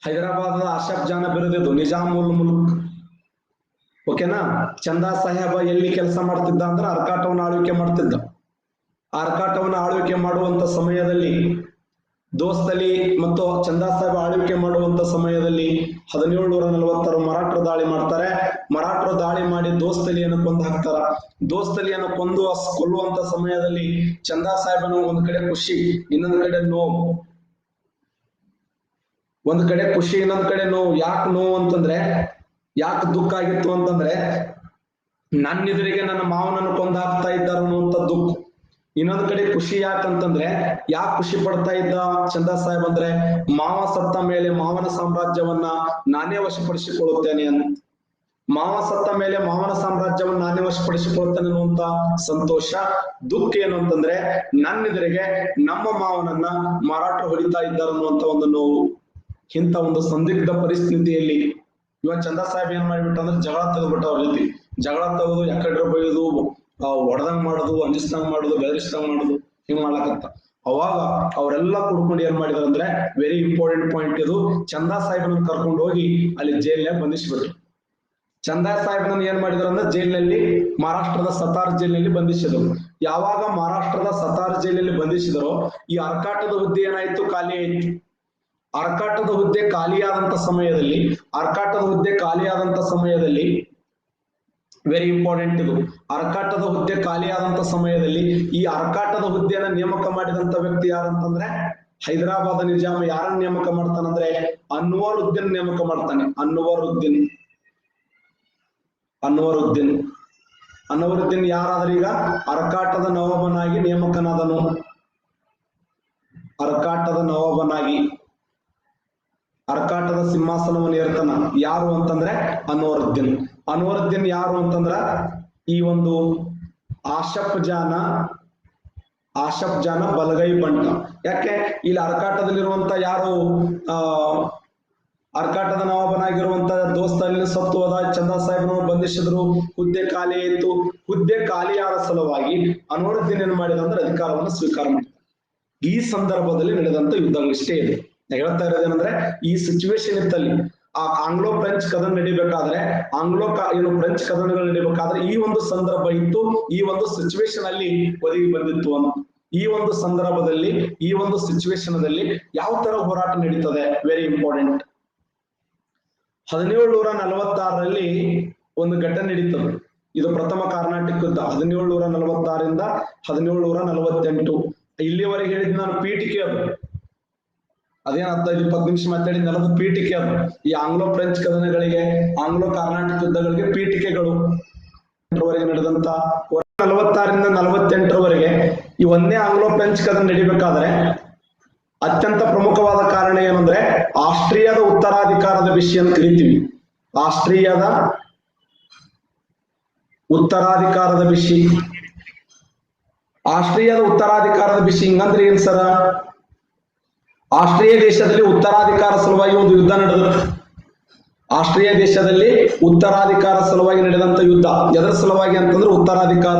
[SPEAKER 1] ಹೈದರಾಬಾದ್ ಆಶಫ್ ಜಾನ ಬರೆದಿದ್ದು ನಿಜಾಮ್ ಉಲ್ ಮುಲ್ಕ್. ಓಕೆನಾ? ಚಂದಾ ಸಾಹೇಬ ಎಲ್ಲಿ ಕೆಲಸ ಮಾಡ್ತಿದ್ದ ಅಂದ್ರೆ ಅರ್ಕಾಟವನ್ನು ಆಳ್ವಿಕೆ ಮಾಡ್ತಿದ್ದ. ಅರ್ಕಾಟವನ್ನು ಆಳ್ವಿಕೆ ಮಾಡುವಂತ ಸಮಯದಲ್ಲಿ ದೋಸ್ತಲಿ ಮತ್ತು ಚಂದಾ ಸಾಹೇಬ ಆಳ್ವಿಕೆ ಮಾಡುವಂತ ಸಮಯದಲ್ಲಿ 1740 ಮರಾಠರು ದಾಳಿ ಮಾಡ್ತಾರೆ. ಮರಾಠರು ದಾಳಿ ಮಾಡಿ ದೋಸ್ತಲಿಯನ್ನು ಕೊಂದು ಹಾಕ್ತಾರ. ದೋಸ್ತಲಿಯನ್ನು ಕೊಲ್ಲುವಂತ ಸಮಯದಲ್ಲಿ ಚಂದಾ ಸಾಹೇಬನು ಒಂದ್ ಕಡೆ ಖುಷಿ, ಇನ್ನೊಂದ್ ಕಡೆ ನೋವು. ಒಂದ್ ಕಡೆ ಖುಷಿ, ಇನ್ನೊಂದ್ ಕಡೆ ನೋವು. ಯಾಕೆ ನೋವು ಅಂತಂದ್ರೆ, ಯಾಕೆ ದುಃಖ ಆಗಿತ್ತು ಅಂತಂದ್ರೆ ನನ್ನೆದುರಿಗೆ ನನ್ನ ಮಾವನನ್ನು ಕೊಂದು ಹಾಕ್ತಾ ಇದ್ದಾರೆ ಅನ್ನುವಂತ ದುಃಖ. ಇನ್ನೊಂದ್ ಕಡೆ ಖುಷಿ ಯಾಕಂತಂದ್ರೆ, ಯಾಕೆ ಖುಷಿ ಪಡ್ತಾ ಇದ್ದ ಚಂದಾ ಸಾಹೇಬ್ ಅಂದ್ರೆ ಮಾವ ಸತ್ತ ಮೇಲೆ ಮಾವನ ಸಾಮ್ರಾಜ್ಯವನ್ನ ನಾನೇ ವಶಪಡಿಸಿಕೊಳ್ಳುತ್ತೇನೆ ಅಂತ. ಮಾವ ಸತ್ತ ಮೇಲೆ ಮಾವನ ಸಾಮ್ರಾಜ್ಯವನ್ನು ನಾನೇ ವಶಪಡಿಸಿಕೊಳ್ಳುತ್ತೇನೆ ಅನ್ನುವಂತ ಸಂತೋಷ. ದುಃಖ ಏನು ಅಂತಂದ್ರೆ ನನ್ನೆದುರಿಗೆ ನಮ್ಮ ಮಾವನನ್ನ ಮರಾಠರು ಹೊಡಿತಾ ಇದ್ದಾರೆ ಅನ್ನುವಂತ ಒಂದು ನೋವು. ಇಂಥ ಒಂದು ಸಂದಿಗ್ಧ ಪರಿಸ್ಥಿತಿಯಲ್ಲಿ ಇವಾಗ ಚಂದಾ ಸಾಹೇಬ್ ಏನ್ ಮಾಡ್ಬಿಟ್ಟ ಅಂದ್ರೆ ಜಗಳ ತೆಗೆದ್ಬಿಟ್ಟ. ಅವ್ರ ಜೊತೆ ಜಗಳ ತೆಗೆದು ಎಕಡೆ ಬೈದು, ಹೊಡೆದಂಗ್ ಮಾಡುದು, ಅಂಜಿಸ್ದಂಗ್ ಮಾಡುದು, ಬೆದರಿಸ್ದಂಗ್ ಮಾಡುದು, ಹಿಂಗ್ ಮಾಡ್ಲಕತ್ತ. ಅವಾಗ ಅವರೆಲ್ಲ ಕುಡ್ಕೊಂಡು ಏನ್ ಮಾಡಿದಾರೆ ಅಂದ್ರೆ, ವೆರಿ ಇಂಪಾರ್ಟೆಂಟ್ ಪಾಯಿಂಟ್ ಇದು, ಚಂದಾ ಸಾಹೇಬ್ನ ಕರ್ಕೊಂಡು ಹೋಗಿ ಅಲ್ಲಿ ಜೈಲ್ನಾಗ ಬಂಧಿಸ್ಬಿಟ್ರು. ಚಂದಾ ಸಾಹೇಬ್ನ ಏನ್ ಮಾಡಿದ್ರು ಅಂದ್ರೆ ಜೈಲಿನಲ್ಲಿ, ಮಹಾರಾಷ್ಟ್ರದ ಸತಾರ್ ಜೈಲಿನಲ್ಲಿ ಬಂಧಿಸಿದ್ರು. ಯಾವಾಗ ಮಹಾರಾಷ್ಟ್ರದ ಸತಾರ್ ಜೈಲಿನಲ್ಲಿ ಬಂಧಿಸಿದರೋ ಈ ಅರ್ಕಾಟದ ಹುದ್ದೆ ಏನಾಯ್ತು? ಖಾಲಿ ಆಯ್ತು. ಅರ್ಕಾಟದ ಹುದ್ದೆ ಖಾಲಿಯಾದಂತ ಸಮಯದಲ್ಲಿ ವೆರಿ ಇಂಪಾರ್ಟೆಂಟ್ ಇದು, ಅರ್ಕಾಟದ ಹುದ್ದೆ ಖಾಲಿಯಾದಂತ ಸಮಯದಲ್ಲಿ ಈ ಅರ್ಕಾಟದ ಹುದ್ದೆಯನ್ನ ನೇಮಕ ಮಾಡಿದಂತ ವ್ಯಕ್ತಿ ಯಾರಂತಂದ್ರೆ ಹೈದರಾಬಾದ್ ನಿಜಾಮ ಯಾರನ್ನ ನೇಮಕ ಮಾಡ್ತಾನಂದ್ರೆ ಅನ್ವರುದ್ದೀನ್ ನೇಮಕ ಮಾಡ್ತಾನೆ. ಅನ್ವರುದ್ದೀನ್ ಯಾರಾದ್ರೆ ಈಗ ಅರ್ಕಾಟದ ನವಾಬನಾಗಿ ನೇಮಕನಾದನು. ಅರ್ಕಾಟದ ಸಿಂಹಾಸನವನ್ನು ಏರ್ತಾನ. ಯಾರು ಅಂತಂದ್ರೆ ಅನ್ವರುದ್ದೀನ್ ಯಾರು ಅಂತಂದ್ರ ಈ ಒಂದು ಆಶಫ್ ಜಾನ ಬಲಗೈ ಬಂಟ. ಯಾಕೆ ಇಲ್ಲಿ ಅರ್ಕಾಟದಲ್ಲಿರುವಂತ ಯಾರು ಅರ್ಕಾಟದ ನವಾಬನಾಗಿರುವಂತ ದೋಸ್ತಲ್ಲಿ ಸತ್ತು ಹೋದ, ಚಂದಾ ಸಾಹೇಬ್ನವರು ಬಂಧಿಸಿದ್ರು, ಹುದ್ದೆ ಖಾಲಿ ಆಯಿತು. ಹುದ್ದೆ ಖಾಲಿಯಾದ ಸಲುವಾಗಿ ಅನ್ವರುದ್ದೀನ್ ಏನ್ ಮಾಡಿದ ಅಂದ್ರೆ ಅಧಿಕಾರವನ್ನು ಸ್ವೀಕಾರ ಮಾಡಿದ. ಈ ಸಂದರ್ಭದಲ್ಲಿ ನಡೆದಂತ ಯುದ್ಧಗಳು ಇಷ್ಟೇ ಇದೆ. ಹೇಳ್ತಾ ಇರೋದೇನಂದ್ರೆ ಈ ಸಿಚುವೇಶನ್ ಇತ್ತಲ್ಲಿ ಆ ಆಂಗ್ಲೋ ಫ್ರೆಂಚ್ ಕದನ ನಡಿಬೇಕಾದ್ರೆ, ಫ್ರೆಂಚ್ ಕದನಗಳು ನಡಿಬೇಕಾದ್ರೆ ಈ ಒಂದು ಸಂದರ್ಭ ಇತ್ತು, ಈ ಒಂದು ಸಿಚುವೇಶನ್ ಅಲ್ಲಿ ಒದಗಿ ಬಂದಿತ್ತು ಅಂತ. ಈ ಒಂದು ಸಂದರ್ಭದಲ್ಲಿ, ಈ ಒಂದು ಸಿಚುವೇಶನ್ ದಲ್ಲಿ ಯಾವ ತರ ಹೋರಾಟ ನಡೀತದೆ, ವೆರಿ ಇಂಪಾರ್ಟೆಂಟ್. 1746ರಲ್ಲಿ ಒಂದು ಘಟನೆ ನಡೀತದೆ. ಇದು ಪ್ರಥಮ ಕರ್ನಾಟಕ ಯುದ್ಧ 1746ರಿಂದ 1748. ಇಲ್ಲಿವರೆಗೆ ಹೇಳಿದ್ ನಾನು ಪೀಠಿಕೆ. ಅದು ಅದೇನ್ 15-20 ನಿಮಿಷ ಮಾತಾಡಿ ನೆಲದ ಪೀಠಿಕೆ. ಅದು ಈ ಆಂಗ್ಲೋ ಫ್ರೆಂಚ್ ಕದನಗಳಿಗೆ, ಆಂಗ್ಲೋ ಕರ್ನಾಟಕ ಯುದ್ಧಗಳಿಗೆ ಪೀಠಿಕೆಗಳು. ನಡೆದಂತ 46ರಿಂದ 48ರವರೆಗೆ ಈ ಒಂದೇ ಆಂಗ್ಲೋ ಫ್ರೆಂಚ್ ಕದನ ನಡಿಬೇಕಾದ್ರೆ ಅತ್ಯಂತ ಪ್ರಮುಖವಾದ ಕಾರಣ ಏನಂದ್ರೆ ಆಸ್ಟ್ರಿಯಾದ ಉತ್ತರಾಧಿಕಾರದ ವಿಷಯ ಅಂತ ಕರಿತೀವಿ. ಆಸ್ಟ್ರಿಯಾದ ಉತ್ತರಾಧಿಕಾರದ ವಿಷಯ. ಆಸ್ಟ್ರಿಯಾದ ಉತ್ತರಾಧಿಕಾರದ ವಿಷಯ ಹಿಂಗಂದ್ರೆ ಏನ್ ಸರ? ಆಸ್ಟ್ರಿಯಾ ದೇಶದಲ್ಲಿ ಉತ್ತರಾಧಿಕಾರ ಸಲುವಾಗಿ ಒಂದು ಯುದ್ಧ ನಡೆದ. ಆಸ್ಟ್ರಿಯಾ ದೇಶದಲ್ಲಿ ಉತ್ತರಾಧಿಕಾರ ಸಲುವಾಗಿ ನಡೆದಂತ ಯುದ್ಧ. ಎದರ ಸಲುವಾಗಿ ಅಂತಂದ್ರೆ ಉತ್ತರಾಧಿಕಾರ.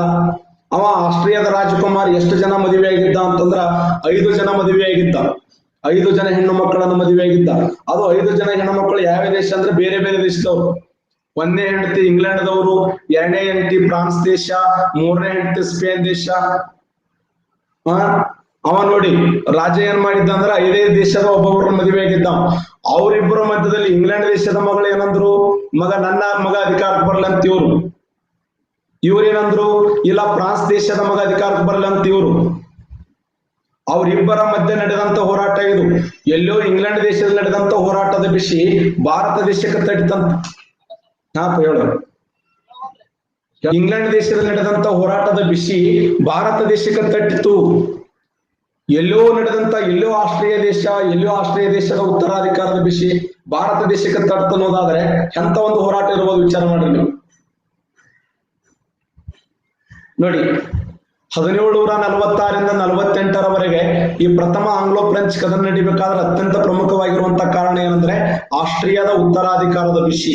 [SPEAKER 1] ಅವ ಆಸ್ಟ್ರಿಯಾದ ರಾಜಕುಮಾರ್ ಎಷ್ಟು ಜನ ಮದುವೆ ಆಗಿದ್ದ ಅಂತಂದ್ರ 5 ಜನ ಮದುವೆ ಆಗಿದ್ದ. 5 ಜನ ಹೆಣ್ಣು ಮಕ್ಕಳನ್ನು ಮದುವೆ ಆಗಿದ್ದ. ಅದು 5 ಜನ ಹೆಣ್ಣು ಮಕ್ಕಳು ಯಾವ ದೇಶ ಅಂದ್ರೆ ಬೇರೆ ಬೇರೆ ದೇಶದವರು. 1ನೇ ಹೆಂಡತಿ ಇಂಗ್ಲೆಂಡ್ದವರು, 2ನೇ ಹೆಂಡತಿ ಫ್ರಾನ್ಸ್ ದೇಶ, 3ನೇ ಹೆಂಡತಿ ಸ್ಪೇನ್ ದೇಶ. ಅವ ನೋಡಿ ರಾಜ ಏನ್ ಮಾಡಿದ್ದ ಅಂದ್ರ 5 ದೇಶದ ಒಬ್ಬೊಬ್ಬರನ್ನ ಮದುವೆ ಆಗಿದ್ದ. ಅವರಿಬ್ಬರ ಮಧ್ಯದಲ್ಲಿ ಇಂಗ್ಲೆಂಡ್ ದೇಶದ ಮಗಳು ಏನಂದ್ರು, ನನ್ನ ಮಗ ಅಧಿಕಾರಕ್ಕೆ ಬರ್ಲಿ ಅಂತ ಇವ್ರೇನಂದ್ರು, ಇಲ್ಲ ಫ್ರಾನ್ಸ್ ದೇಶದ ಮಗ ಅಧಿಕಾರಕ್ಕೆ ಬರ್ಲಿ ಅಂತ ಇವ್ರು. ಅವರಿಬ್ಬರ ಮಧ್ಯೆ ನಡೆದಂತ ಹೋರಾಟ ಇದು. ಎಲ್ಲೋ ಇಂಗ್ಲೆಂಡ್ ದೇಶದಲ್ಲಿ ನಡೆದಂತ ಹೋರಾಟದ ಬಿಸಿ ಭಾರತ ದೇಶಕ್ಕೆ ತಟ್ಟಿತಂತ. ಹೇಳು. ಇಂಗ್ಲೆಂಡ್ ದೇಶದಲ್ಲಿ ನಡೆದಂತ ಹೋರಾಟದ ಬಿಸಿ ಭಾರತ ದೇಶಕ್ಕೆ ತಟ್ಟಿತು. ಎಲ್ಲೋ ಆಸ್ಟ್ರಿಯಾ ದೇಶದ ಉತ್ತರಾಧಿಕಾರದ ಬಿಸಿ ಭಾರತ ದೇಶಕ್ಕೆ ತಟ್ಟನ್ನೋದಾದ್ರೆ ಎಂತ ಒಂದು ಹೋರಾಟ ಇರ್ಬೋದು ವಿಚಾರ ಮಾಡ್ರಿ ನೀವು. ನೋಡಿ 1746ರಿಂದ 48ರವರೆಗೆ ಈ ಪ್ರಥಮ ಆಂಗ್ಲೋ ಫ್ರೆಂಚ್ ಕದನ ನಡಿಬೇಕಾದ್ರೆ ಅತ್ಯಂತ ಪ್ರಮುಖವಾಗಿರುವಂತಹ ಕಾರಣ ಏನಂದ್ರೆ ಆಸ್ಟ್ರಿಯಾದ ಉತ್ತರಾಧಿಕಾರದ ಬಿಸಿ.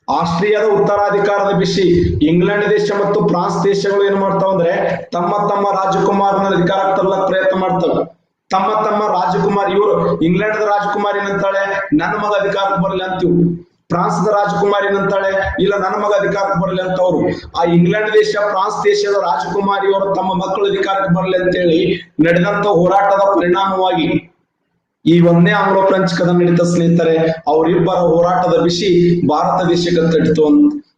[SPEAKER 1] ಆಸ್ಟ್ರಿಯಾದ ಉತ್ತರಾಧಿಕಾರದ ಬಿಸಿ ಇಂಗ್ಲೆಂಡ್ ದೇಶ ಮತ್ತು ಫ್ರಾನ್ಸ್ ದೇಶಗಳು ಏನ್ ಮಾಡ್ತಾವ ಅಂದ್ರೆ ತಮ್ಮ ರಾಜಕುಮಾರನ ಅಧಿಕಾರಕ್ಕೆ ತರಲಕ್ ಪ್ರಯತ್ನ ಮಾಡ್ತವೆ. ತಮ್ಮ ರಾಜಕುಮಾರ್, ಇವರು ಇಂಗ್ಲೆಂಡ್ ರಾಜಕುಮಾರಿ ಏನಂತಾಳೆ, ನನ್ನ ಮಗ ಅಧಿಕಾರಕ್ಕೆ ಬರಲಿ ಅಂತೀವ್. ಫ್ರಾನ್ಸ್ದ ರಾಜಕುಮಾರಿ ಏನಂತಾಳೆ, ಇಲ್ಲ ನನ್ನ ಮಗ ಅಧಿಕಾರಕ್ಕೆ ಬರಲಿ ಅಂತ ಅವರು. ಆ ಇಂಗ್ಲೆಂಡ್ ದೇಶ ಫ್ರಾನ್ಸ್ ದೇಶದ ರಾಜಕುಮಾರಿಯವರು ತಮ್ಮ ಮಕ್ಕಳ ಅಧಿಕಾರಕ್ಕೆ ಬರಲಿ ಅಂತೇಳಿ ನಡೆದಂತ ಹೋರಾಟದ ಪರಿಣಾಮವಾಗಿ ಈ ಒಂದೇ ಆಂಗ್ಲೋ ಫ್ರೆಂಚ್ ಕದನ ನಡೀತ ಸ್ನೇಹಿತರೆ. ಅವರಿಬ್ಬರ ಹೋರಾಟದ ಬಿಸಿ ಭಾರತ ದೇಶಕ್ಕೆ ತಟ್ಟಿತು.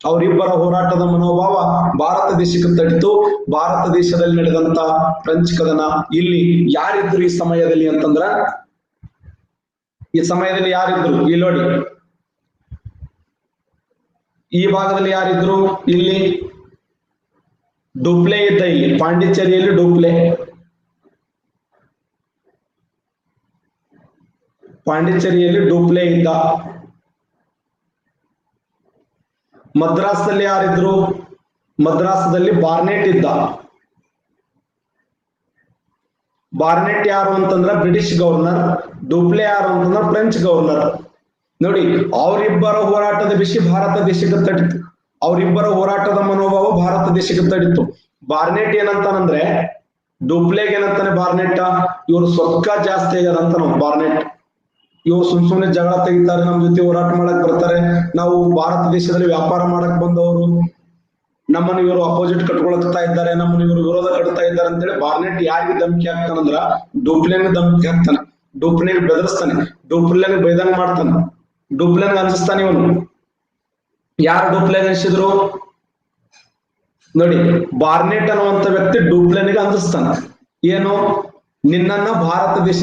[SPEAKER 1] ಅವರಿಬ್ಬರ ಹೋರಾಟದ ಮನೋಭಾವ ಭಾರತ ದೇಶಕ್ಕೆ ತಟ್ಟಿತು. ಭಾರತ ದೇಶದಲ್ಲಿ ನಡೆದಂತ ಫ್ರೆಂಚ್ ಕದನ. ಇಲ್ಲಿ ಯಾರಿದ್ರು ಈ ಸಮಯದಲ್ಲಿ ಅಂತಂದ್ರ, ಈ ಸಮಯದಲ್ಲಿ ಯಾರಿದ್ರು ಇಲ್ಲಿ ನೋಡಿ, ಈ ಭಾಗದಲ್ಲಿ ಯಾರಿದ್ರು, ಇಲ್ಲಿ ಡೂಪ್ಲೆ ಇದ್ದ. ಇಲ್ಲಿ ಪಾಂಡಿಚೇರಿಯಲ್ಲಿ ಡೂಪ್ಲೆ ಇದ್ದ. ಮದ್ರಾಸ್ದಲ್ಲಿ ಯಾರಿದ್ರು? ಮದ್ರಾಸದಲ್ಲಿ ಬಾರ್ನೆಟ್ ಇದ್ದ. ಬಾರ್ನೆಟ್ ಯಾರು ಅಂತಂದ್ರ ಬ್ರಿಟಿಷ್ ಗವರ್ನರ್, ಡೂಪ್ಲೆ ಯಾರು ಅಂತಂದ್ರ ಫ್ರೆಂಚ್ ಗವರ್ನರ್. ನೋಡಿ, ಅವರಿಬ್ಬರ ಹೋರಾಟದ ಬಿಸಿ ಭಾರತ ದೇಶಕ್ಕೆ ತಟ್ಟಿತು. ಅವರಿಬ್ಬರ ಹೋರಾಟದ ಮನೋಭಾವ ಭಾರತ ದೇಶಕ್ಕೆ ತಡಿತು. ಬಾರ್ನೆಟ್ ಏನಂತಾನಂದ್ರೆ, ಡೂಪ್ಲೆಗ್ ಏನಂತಾನೆ ಬಾರ್ನೆಟ್, ಇವ್ರು ಸೊಕ್ಕ ಜಾಸ್ತಿ ಆಗ್ಯದಂತ ನಾವು ಬಾರ್ನೆಟ್. ಇವ್ರು ಸುಮ್ನೆ ಜಗಳ ತೆಗಿತಾರೆ, ನಮ್ ಜೊತೆ ಹೋರಾಟ ಮಾಡಕ್ ಬರ್ತಾರೆ, ನಾವು ಭಾರತ ದೇಶದಲ್ಲಿ ವ್ಯಾಪಾರ ಮಾಡಕ್ ಬಂದವರು, ನಮ್ಮನ್ನು ಇವರು ಅಪೋಸಿಟ್ ಕಟ್ಕೊಳಕ್ತಾ ಇದ್ದಾರೆ, ನಮ್ಮನ್ನು ಇವರು ವಿರೋಧ ಕಟ್ತಾ ಇದ್ದಾರೆ ಅಂತೇಳಿ ಬಾರ್ನೆಟ್ ಯಾರಿಗೆ ಧಮಕಿ ಹಾಕ್ತಾನಂದ್ರ ಡೂಪ್ಲೆನ್ ಧಮಕಿ ಹಾಕ್ತಾನೆ. ಡೂಪ್ಲೆನ್ ಬೆದರಿಸ್ತಾನೆ, ಡೂಪ್ಲೆನ್ ಬೈದಂಗ್ ಮಾಡ್ತಾನೆ, ಡೂಪ್ಲೆನ್ ಅನ್ಸಿಸ್ತಾನೆ ಇವನು. ಯಾರು ಡೂಪ್ಲೆನ್ ಅನ್ಸಿದ್ರು ನೋಡಿ, ಬಾರ್ನೆಟ್ ಅನ್ನುವಂತ ವ್ಯಕ್ತಿ ಡೂಪ್ಲೆನ್ಗೆ ಅನ್ಸಿಸ್ತಾನ. ಏನು, ನಿನ್ನನ್ನ ಭಾರತ ದೇಶ,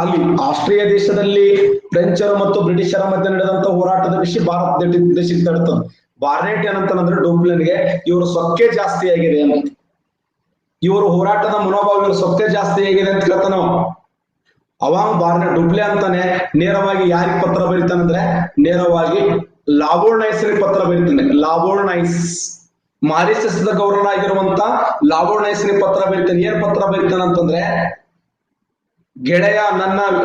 [SPEAKER 1] ಅಲ್ಲಿ ಆಸ್ಟ್ರಿಯಾ ದೇಶದಲ್ಲಿ ಫ್ರೆಂಚರು ಮತ್ತು ಬ್ರಿಟಿಷರ ಮಧ್ಯೆ ನಡೆದಂತ ಹೋರಾಟದ ವಿಷಯ ಭಾರತ ದೇಶಕ್ಕೆ ತಡ್ತದ. ಬಾರ್ನೆಟ್ ಏನಂತಾನಂದ್ರೆ ಡೂಪ್ಲೆನ್ಗೆ, ಇವರು ಸೊಕ್ಕೆ ಜಾಸ್ತಿ ಆಗಿದೆ ಅಂತ, ಇವರು ಹೋರಾಟದ ಮನೋಭಾವ, ಇವರು ಸೊಕ್ಕೆ ಜಾಸ್ತಿ ಆಗಿದೆ ಅಂತ ಕೇಳ್ತಾನ. ಅವಾಗ ಬಾರ್ನೆಟ್ ಡೂಪ್ಲೆ ಅಂತಾನೆ ನೇರವಾಗಿ ಯಾರಿಗೆ ಪತ್ರ ಬರೀತಾನಂದ್ರೆ, ನೇರವಾಗಿ ಲಾಬೋರ್ನೈಸ್ಗೆ ಪತ್ರ ಬರೀತಾನೆ. ಲಾಬೋರ್ನೈಸ್, ಮಾರಿಷಸ್ದ ಗವರ್ನರ್ ಆಗಿರುವಂತ ಲಾಬೋರ್ನೈಸ್ಗೆ ಪತ್ರ ಬರೀತಾನೆ. ಏನ್ ಪತ್ರ ಬರೀತಾನೆ ಅಂತಂದ್ರೆ, ಗೆಳೆಯ,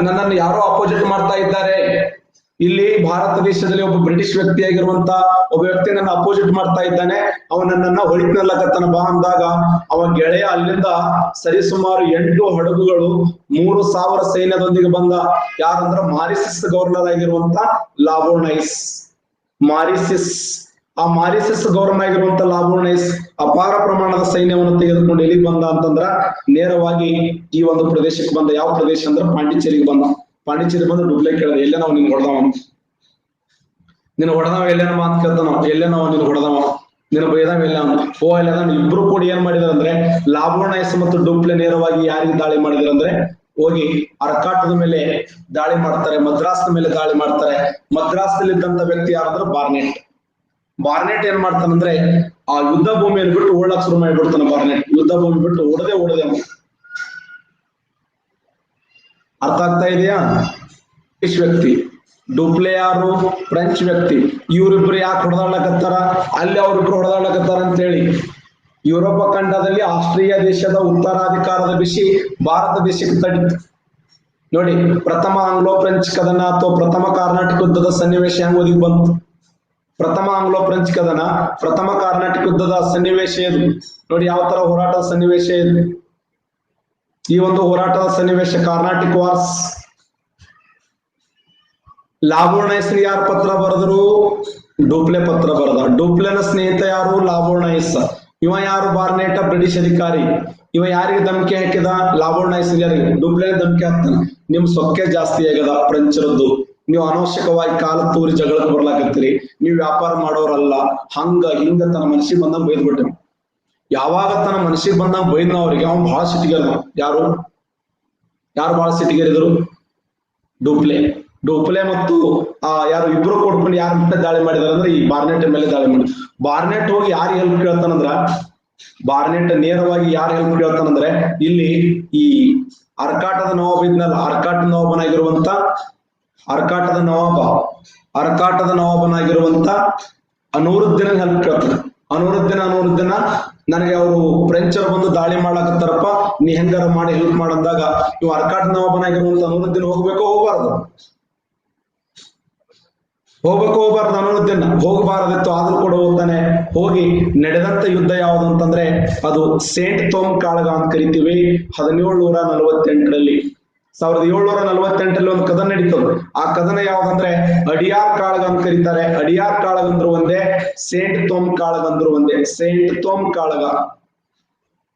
[SPEAKER 1] ನನ್ನನ್ನು ಯಾರೋ ಅಪೋಸಿಟ್ ಮಾಡ್ತಾ ಇದ್ದಾರೆ, ಇಲ್ಲಿ ಭಾರತ ದೇಶದಲ್ಲಿ ಒಬ್ಬ ಬ್ರಿಟಿಷ್ ವ್ಯಕ್ತಿ ಆಗಿರುವಂತ ಒಬ್ಬ ವ್ಯಕ್ತಿ ನನ್ನ ಅಪೋಸಿಟ್ ಮಾಡ್ತಾ ಇದ್ದಾನೆ, ಅವನನ್ನ ಹೊಳಿತನಲ್ಲಕತ್ತನ ಬಾ ಅಂದಾಗ, ಅವ ಗೆಳೆಯ ಅಲ್ಲಿಂದ ಸರಿಸುಮಾರು 8 ಹಡಗುಗಳು 3000 ಸೈನ್ಯದೊಂದಿಗೆ ಬಂದ. ಯಾರಂದ್ರ ಮಾರಿಷಸ್ ಗವರ್ನರ್ ಆಗಿರುವಂತ ಲಾಬೋರ್ನೈಸ್. ಆ ಮಾರಿಷಸ್ ಗವರ್ನರ್ ಆಗಿರುವಂತ ಲಾಬೋರ್ನೈಸ್ ಅಪಾರ ಪ್ರಮಾಣದ ಸೈನ್ಯವನ್ನು ತೆಗೆದುಕೊಂಡು ಎಲ್ಲಿಗೆ ಬಂದ ಅಂತಂದ್ರ, ನೇರವಾಗಿ ಈ ಒಂದು ಪ್ರದೇಶಕ್ಕೆ ಬಂದ. ಯಾವ ಪ್ರದೇಶ ಅಂದ್ರೆ ಪಾಂಡಿಚೇರಿಗೆ ಬಂದ. ಪಾಂಡಿಚೇರಿ ಬಂದು ಡೂಪ್ಲೆ ಕೇಳಿದ, ಎಲ್ಲ ನಾವು ನಿಂಗೆ ಹೊಡೆದವ. ನಿನ್ನ ಹೊಡೆದವ ಎಲ್ಲೇನ ಮಾತು ಕೇಳ್ತಾನ, ಎಲ್ಲೇನವ ನಿನ್ ಹೊಡೆದವ, ನಿನ್ನ ಬೈದವ ಎಲ್ಲ ಓ ಎಲ್ಲ ಇಬ್ರು ಕೂಡ ಏನ್ ಮಾಡಿದಾರೆ ಅಂದ್ರೆ ಲಾಬೋಣೈಸ್ ಮತ್ತು ಡೂಪ್ಲೆ ನೇರವಾಗಿ ಯಾರಿಗೆ ದಾಳಿ ಮಾಡಿದಾರೆ ಅಂದ್ರೆ ಹೋಗಿ ಅರ್ಕಾಟದ ಮೇಲೆ ದಾಳಿ ಮಾಡ್ತಾರೆ, ಮದ್ರಾಸ್ನ ಮೇಲೆ ದಾಳಿ ಮಾಡ್ತಾರೆ. ಮದ್ರಾಸ್ನಲ್ಲಿ ಇದ್ದಂತ ವ್ಯಕ್ತಿ ಯಾರಂದ್ರೆ ಬಾರ್ನೆಟ್. ಬಾರ್ನೆಟ್ ಏನ್ ಮಾಡ್ತಾನಂದ್ರೆ ಆ ಯುದ್ಧ ಭೂಮಿಯನ್ನು ಬಿಟ್ಟು ಓಡಕ್ ಶುರು ಮಾಡಿಬಿಡ್ತಾನೆ. ಬಾರ್ನೆಟ್ ಯುದ್ಧ ಭೂಮಿ ಬಿಟ್ಟು ಓಡದೆ ಅರ್ಥ ಆಗ್ತಾ ಇದೆಯಾ? ಬ್ರಿಟಿಷ್ ವ್ಯಕ್ತಿ, ಡೂಪ್ಲೆ ಯಾರು ಫ್ರೆಂಚ್ ವ್ಯಕ್ತಿ. ಇವರಿಬ್ರು ಯಾಕೆ ಹೊಡೆದಾಡ್ಲಕತ್ತಾರ, ಅಲ್ಲಿ ಅವ್ರಿಬ್ರು ಹೊಡೆದಾಡ್ಲಕತ್ತಾರ ಅಂತ ಹೇಳಿ ಯುರೋಪ ಖಂಡದಲ್ಲಿ ಆಸ್ಟ್ರಿಯಾ ದೇಶದ ಉತ್ತರಾಧಿಕಾರದ ಬಿಸಿ ಭಾರತ ದೇಶಕ್ಕೆ ತಡಿತು. ನೋಡಿ, ಪ್ರಥಮ ಆಂಗ್ಲೋ ಫ್ರೆಂಚ್ ಕದನ ಅಥವಾ ಪ್ರಥಮ ಕಾರ್ನಾಟಿಕ್ ಯುದ್ಧದ ಸನ್ನಿವೇಶ ಹೆಂಗ್ ಓದಿ ಬಂತು. ಪ್ರಥಮ ಆಂಗ್ಲೋ ಫ್ರೆಂಚ್ ಕದನ, ಪ್ರಥಮ ಕಾರ್ನಾಟಿಕ್ ಯುದ್ಧದ ಸನ್ನಿವೇಶ ಇದು. ನೋಡಿ ಯಾವ ತರ ಹೋರಾಟದ ಸನ್ನಿವೇಶ ಇದು. ಈ ಒಂದು ಹೋರಾಟದ ಸನ್ನಿವೇಶ ಕಾರ್ನಾಟಿಕ್ ವಾರ್ಸ್. ಲಾಬೋರ್ನೈಸ್ ಯಾರು ಪತ್ರ ಬರೆದ್ರು? ಡೂಪ್ಲೆ ಪತ್ರ ಬರೆದ. ಡೂಪ್ಲೆನ ಸ್ನೇಹಿತ ಯಾರು? ಲಾಬೋರ್ನೈಸ್. ಇವ ಯಾರು? ಬಾರ್ನೆಟ, ಬ್ರಿಟಿಷ್ ಅಧಿಕಾರಿ. ಇವ ಯಾರಿಗೆ ಧಮಕಿ ಹಾಕಿದ? ಲಾಬೋರ್ನೈಸ್ ಯಾರಿಗೆ? ಡೂಪ್ಲೆ ಧಮಕಿ ಹಾಕ್ತಾನೆ, ನಿಮ್ ಸೊಕ್ಕೆ ಜಾಸ್ತಿ ಆಗ್ಯದ ಫ್ರೆಂಚರದ್ದು, ನೀವು ಅನವಶ್ಯಕವಾಗಿ ಕಾಲ ತೂರಿ ಜಗಳಕ್ಕೆ ಬರ್ಲಾಕತ್ತೀರಿ, ನೀವು ವ್ಯಾಪಾರ ಮಾಡೋರಲ್ಲ, ಹಂಗ ಹಿಂಗ ತನ್ನ ಮನಸ್ಸಿಗೆ ಬಂದಂಗ ಬೈದ್ಬಿಟ್ಟೆ. ಯಾವಾಗ ತನ್ನ ಮನಸ್ಸಿಗೆ ಬಂದಂಗ ಬೈದ್ನ ಅವ್ರಿಗೆ ಅವ್ನು ಬಹಳ ಸಿಟ್ಟಿಗೆರ್ದ. ಯಾರು ಬಹಳ ಸಿಟ್ಟಿಗೆರಿದ್ರು? ಡೂಪ್ಲೆ. ಡೂಪ್ಲೆ ಮತ್ತು ಯಾರು ಇಬ್ರು ಕೊಡ್ಕೊಂಡು ಯಾರ ಮೇಲೆ ದಾಳಿ ಮಾಡಿದಾರೆ ಅಂದ್ರೆ ಈ ಬಾರ್ನೆಟ್ ಮೇಲೆ ದಾಳಿ ಮಾಡಿ. ಬಾರ್ನೆಟ್ ಹೋಗಿ ಯಾರು ಹೆಲ್ಪ್ ಕೇಳ್ತಾನಂದ್ರ, ಬಾರ್ನೆಟ್ ನೇರವಾಗಿ ಯಾರು ಹೆಲ್ಪ್ ಕೇಳ್ತಾನಂದ್ರೆ ಇಲ್ಲಿ ಈ ಅರ್ಕಾಟದ ನವಾಬ್ ಇದ್ನಲ್ಲ, ಅರ್ಕಾಟದ ನವಾಬನಾಗಿರುವಂತ ಅನೂರುದ್ದೀನ ಹೆಲ್ಪ್ ಕೇಳ್ತಾನೆ. ಅನೂರುದ್ದೀನ ನನಗೆ ಅವರು ಫ್ರೆಂಚರ್ ಬಂದು ದಾಳಿ ಮಾಡ್ಲಾಕತ್ತಾರಪ್ಪ, ನೀ ಹೆಂಗಾರ ಮಾಡಿ ಹೆಲ್ಪ್ ಮಾಡಂದಾಗ ಇವ್ ಅರ್ಕಾಟದ ನವಾಬನಾಗಿರುವಂತ ಅನೂರುದ್ದೀನ್ ಹೋಗ್ಬೇಕೋ ಹೋಗ್ಬಾರ್ದು? ಅನೂರುದ್ದೀನ್ ಹೋಗಬಾರದಿತ್ತು, ಆದ್ರೂ ಕೂಡ ಹೋಗ್ತಾನೆ. ಹೋಗಿ ನಡೆದಂತ ಯುದ್ಧ ಯಾವುದು ಅಂತಂದ್ರೆ ಅದು ಸೇಂಟ್ ತೋಮ್ ಕಾಳಗ ಅಂತ ಕರಿತೀವಿ. 1748ರಲ್ಲಿ 1748ರಲ್ಲಿ ಒಂದು ಕದನ ನಡೀತದೆ. ಆ ಕದನ ಯಾವ್ದಂದ್ರೆ ಅಡಿಯಾರ್ ಕಾಳಗ ಅಂತ ಕರೀತಾರೆ. ಅಡಿಯಾರ್ ಕಾಳಗ ಅಂದ್ರು ಒಂದೇ, ಸೇಂಟ್ ತೋಮ್ ಕಾಳಗ ಅಂದ್ರು ಒಂದೇ.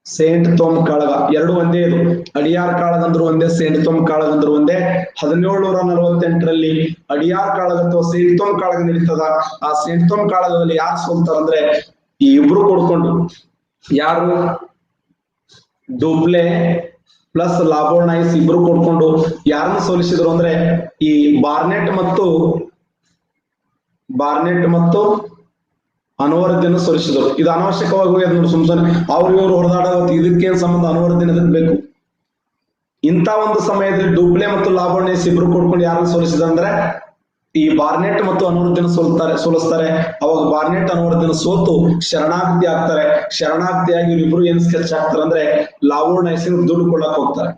[SPEAKER 1] ಸೇಂಟ್ ತೋಮ್ ಕಾಳಗ ಎರಡು ಒಂದೇ. ಇದು ಅಡಿಯಾರ್ ಕಾಳಗ ಅಂದ್ರು ಒಂದೇ, ಸೇಂಟ್ ತೋಮ್ ಕಾಳಗ ಅಂದ್ರು ಒಂದೇ. 1748ರಲ್ಲಿ ಅಡಿಯಾರ್ ಕಾಳಗ ಅಥವಾ ಸೇಂಟ್ ತೋಮ್ ಕಾಳಗ ನಡೀತದ. ಆ ಸೇಂಟ್ ತೋಮ್ ಕಾಳಗದಲ್ಲಿ ಯಾರು ಸೋಲ್ತಾರಂದ್ರೆ ಈ ಇಬ್ರು ಕೊಡ್ಕೊಂಡು, ಯಾರು ಡೂಪ್ಲೆ ಪ್ಲಸ್ ಲಾಬೋರ್ನೈಸ್ ಇಬ್ರು ಕೊಡ್ಕೊಂಡು ಯಾರನ್ನು ಸೋಲಿಸಿದ್ರು ಅಂದ್ರೆ ಈ ಬಾರ್ನೆಟ್ ಮತ್ತು ಅನ್ವರುದ್ದೀನ್ ಸೋಲಿಸಿದ್ರು. ಇದು ಅನಾವಶ್ಯಕವಾಗಿ ಹೋಗ್ಯದ ನೋಡಿ, ಸುಮ್ಸನೆ ಇವ್ರು ಹೊಡೆದಾಡೋದು, ಇದಕ್ಕೇನ್ ಸಂಬಂಧ? ಅನ್ವರುದ್ದೀನ್ ಅದಕ್ಕೆ ಬೇಕು. ಇಂಥ ಒಂದು ಸಮಯದಲ್ಲಿ ಡೂಪ್ಲೆ ಮತ್ತು ಲಾಬೋರ್ನೈಸ್ ಇಬ್ರು ಕೊಡ್ಕೊಂಡು ಯಾರನ್ನು ಸೋಲಿಸಿದ್ರು ಅಂದ್ರೆ ಈ ಬಾರ್ನೆಟ್ ಮತ್ತು ಅನ್ವರುದ್ದೀನ್ ಸೋಲಿಸ್ತಾರೆ. ಅವಾಗ ಬಾರ್ನೆಟ್ ಅನ್ವರುದ್ದೀನ್ ಸೋತು ಶರಣಾಗತಿ ಆಗ್ತಾರೆ. ಶರಣಾಗತಿಯಾಗಿ ಇವ್ರಿಬ್ರು ಏನ್ ಸ್ಕೆಚ್ ಆಗ್ತಾರೆ ಅಂದ್ರೆ ಲಾಬೋರ್ನೈಸ್ ದುಡ್ಡು ಕೊಡಕ್ ಹೋಗ್ತಾರೆ.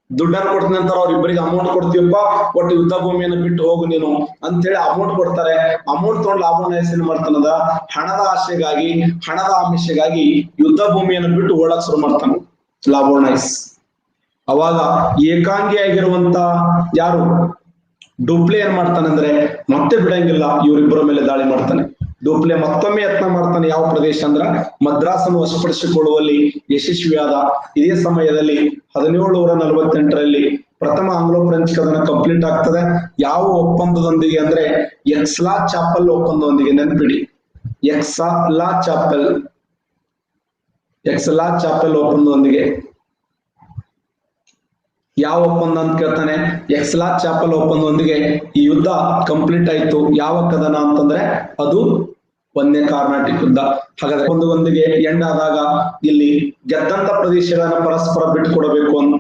[SPEAKER 1] ದುಡ್ಡನ್ನು ಕೊಟ್ಟ ನಂತರ ಅವ್ರಿಬ್ಬರಿಗೆ ಅಮೌಂಟ್ ಕೊಡ್ತೀವಪ್ಪ, ಒಟ್ಟು ಯುದ್ಧ ಭೂಮಿಯನ್ನು ಬಿಟ್ಟು ಹೋಗು ನೀನು ಅಂತ ಹೇಳಿ ಅಮೌಂಟ್ ಕೊಡ್ತಾರೆ. ಅಮೌಂಟ್ ತಗೊಂಡು ಲಾಬೋರ್ನೈಸ್ ಏನ್ ಮಾಡ್ತಾನದ, ಹಣದ ಆಮಿಷೆಗಾಗಿ ಯುದ್ಧ ಭೂಮಿಯನ್ನು ಬಿಟ್ಟು ಓಡಕ್ ಶುರು ಮಾಡ್ತಾನೆ ಲಾಬೋರ್ನೈಸ್. ಅವಾಗ ಏಕಾಂಗಿಯಾಗಿರುವಂತ ಯಾರು ಡೂಪ್ಲೆ ಏನ್ ಮಾಡ್ತಾನೆ ಅಂದ್ರೆ ಮತ್ತೆ ಬಿಡಂಗಿಲ್ಲ, ಇವರಿಬ್ಬರ ಮೇಲೆ ದಾಳಿ ಮಾಡ್ತಾನೆ. ಡೂಪ್ಲೆ ಮತ್ತೊಮ್ಮೆ ಯತ್ನ ಮಾಡ್ತಾನೆ. ಯಾವ ಪ್ರದೇಶ ಅಂದ್ರ ಮದ್ರಾಸನ್ನು ವಶಪಡಿಸಿಕೊಳ್ಳುವಲ್ಲಿ ಯಶಸ್ವಿಯಾದ. ಇದೇ ಸಮಯದಲ್ಲಿ 1748ರಲ್ಲಿ ಪ್ರಥಮ ಆಂಗ್ಲೋ ಫ್ರೆಂಚ್ ಕದನ ಕಂಪ್ಲೀಟ್ ಆಗ್ತದೆ. ಯಾವ ಒಪ್ಪಂದದೊಂದಿಗೆ ಅಂದ್ರೆ ಎಕ್ಸ್ಲಾ ಚಾಪಲ್ ಒಪ್ಪಂದದೊಂದಿಗೆ. ನೆನಪಿಡಿ, ಎಕ್ಸ್ಲಾ ಚಾಪಲ್ ಒಪ್ಪಂದದೊಂದಿಗೆ. ಯಾವ ಒಪ್ಪಂದ ಅಂತ ಕೇಳ್ತಾನೆ? ಎಕ್ಸ್ಲಾ ಚಾಪಲ್ ಒಪ್ಪಂದದೊಂದಿಗೆ ಈ ಯುದ್ಧ ಕಂಪ್ಲೀಟ್ ಆಯ್ತು. ಯಾವ ಕದನ ಅಂತಂದ್ರೆ ಅದು ಒಂದನೇ ಕಾರ್ನಾಟಿಕ್ ಯುದ್ಧ. ಹಾಗಾದ್ರೆ ಒಂದಿಗೆ ಎಂಡ್ ಆದಾಗ ಇಲ್ಲಿ ಗೆದ್ದಂತ ಪ್ರದೇಶಗಳನ್ನ ಪರಸ್ಪರ ಬಿಟ್ಟುಕೊಡಬೇಕು ಅಂತ.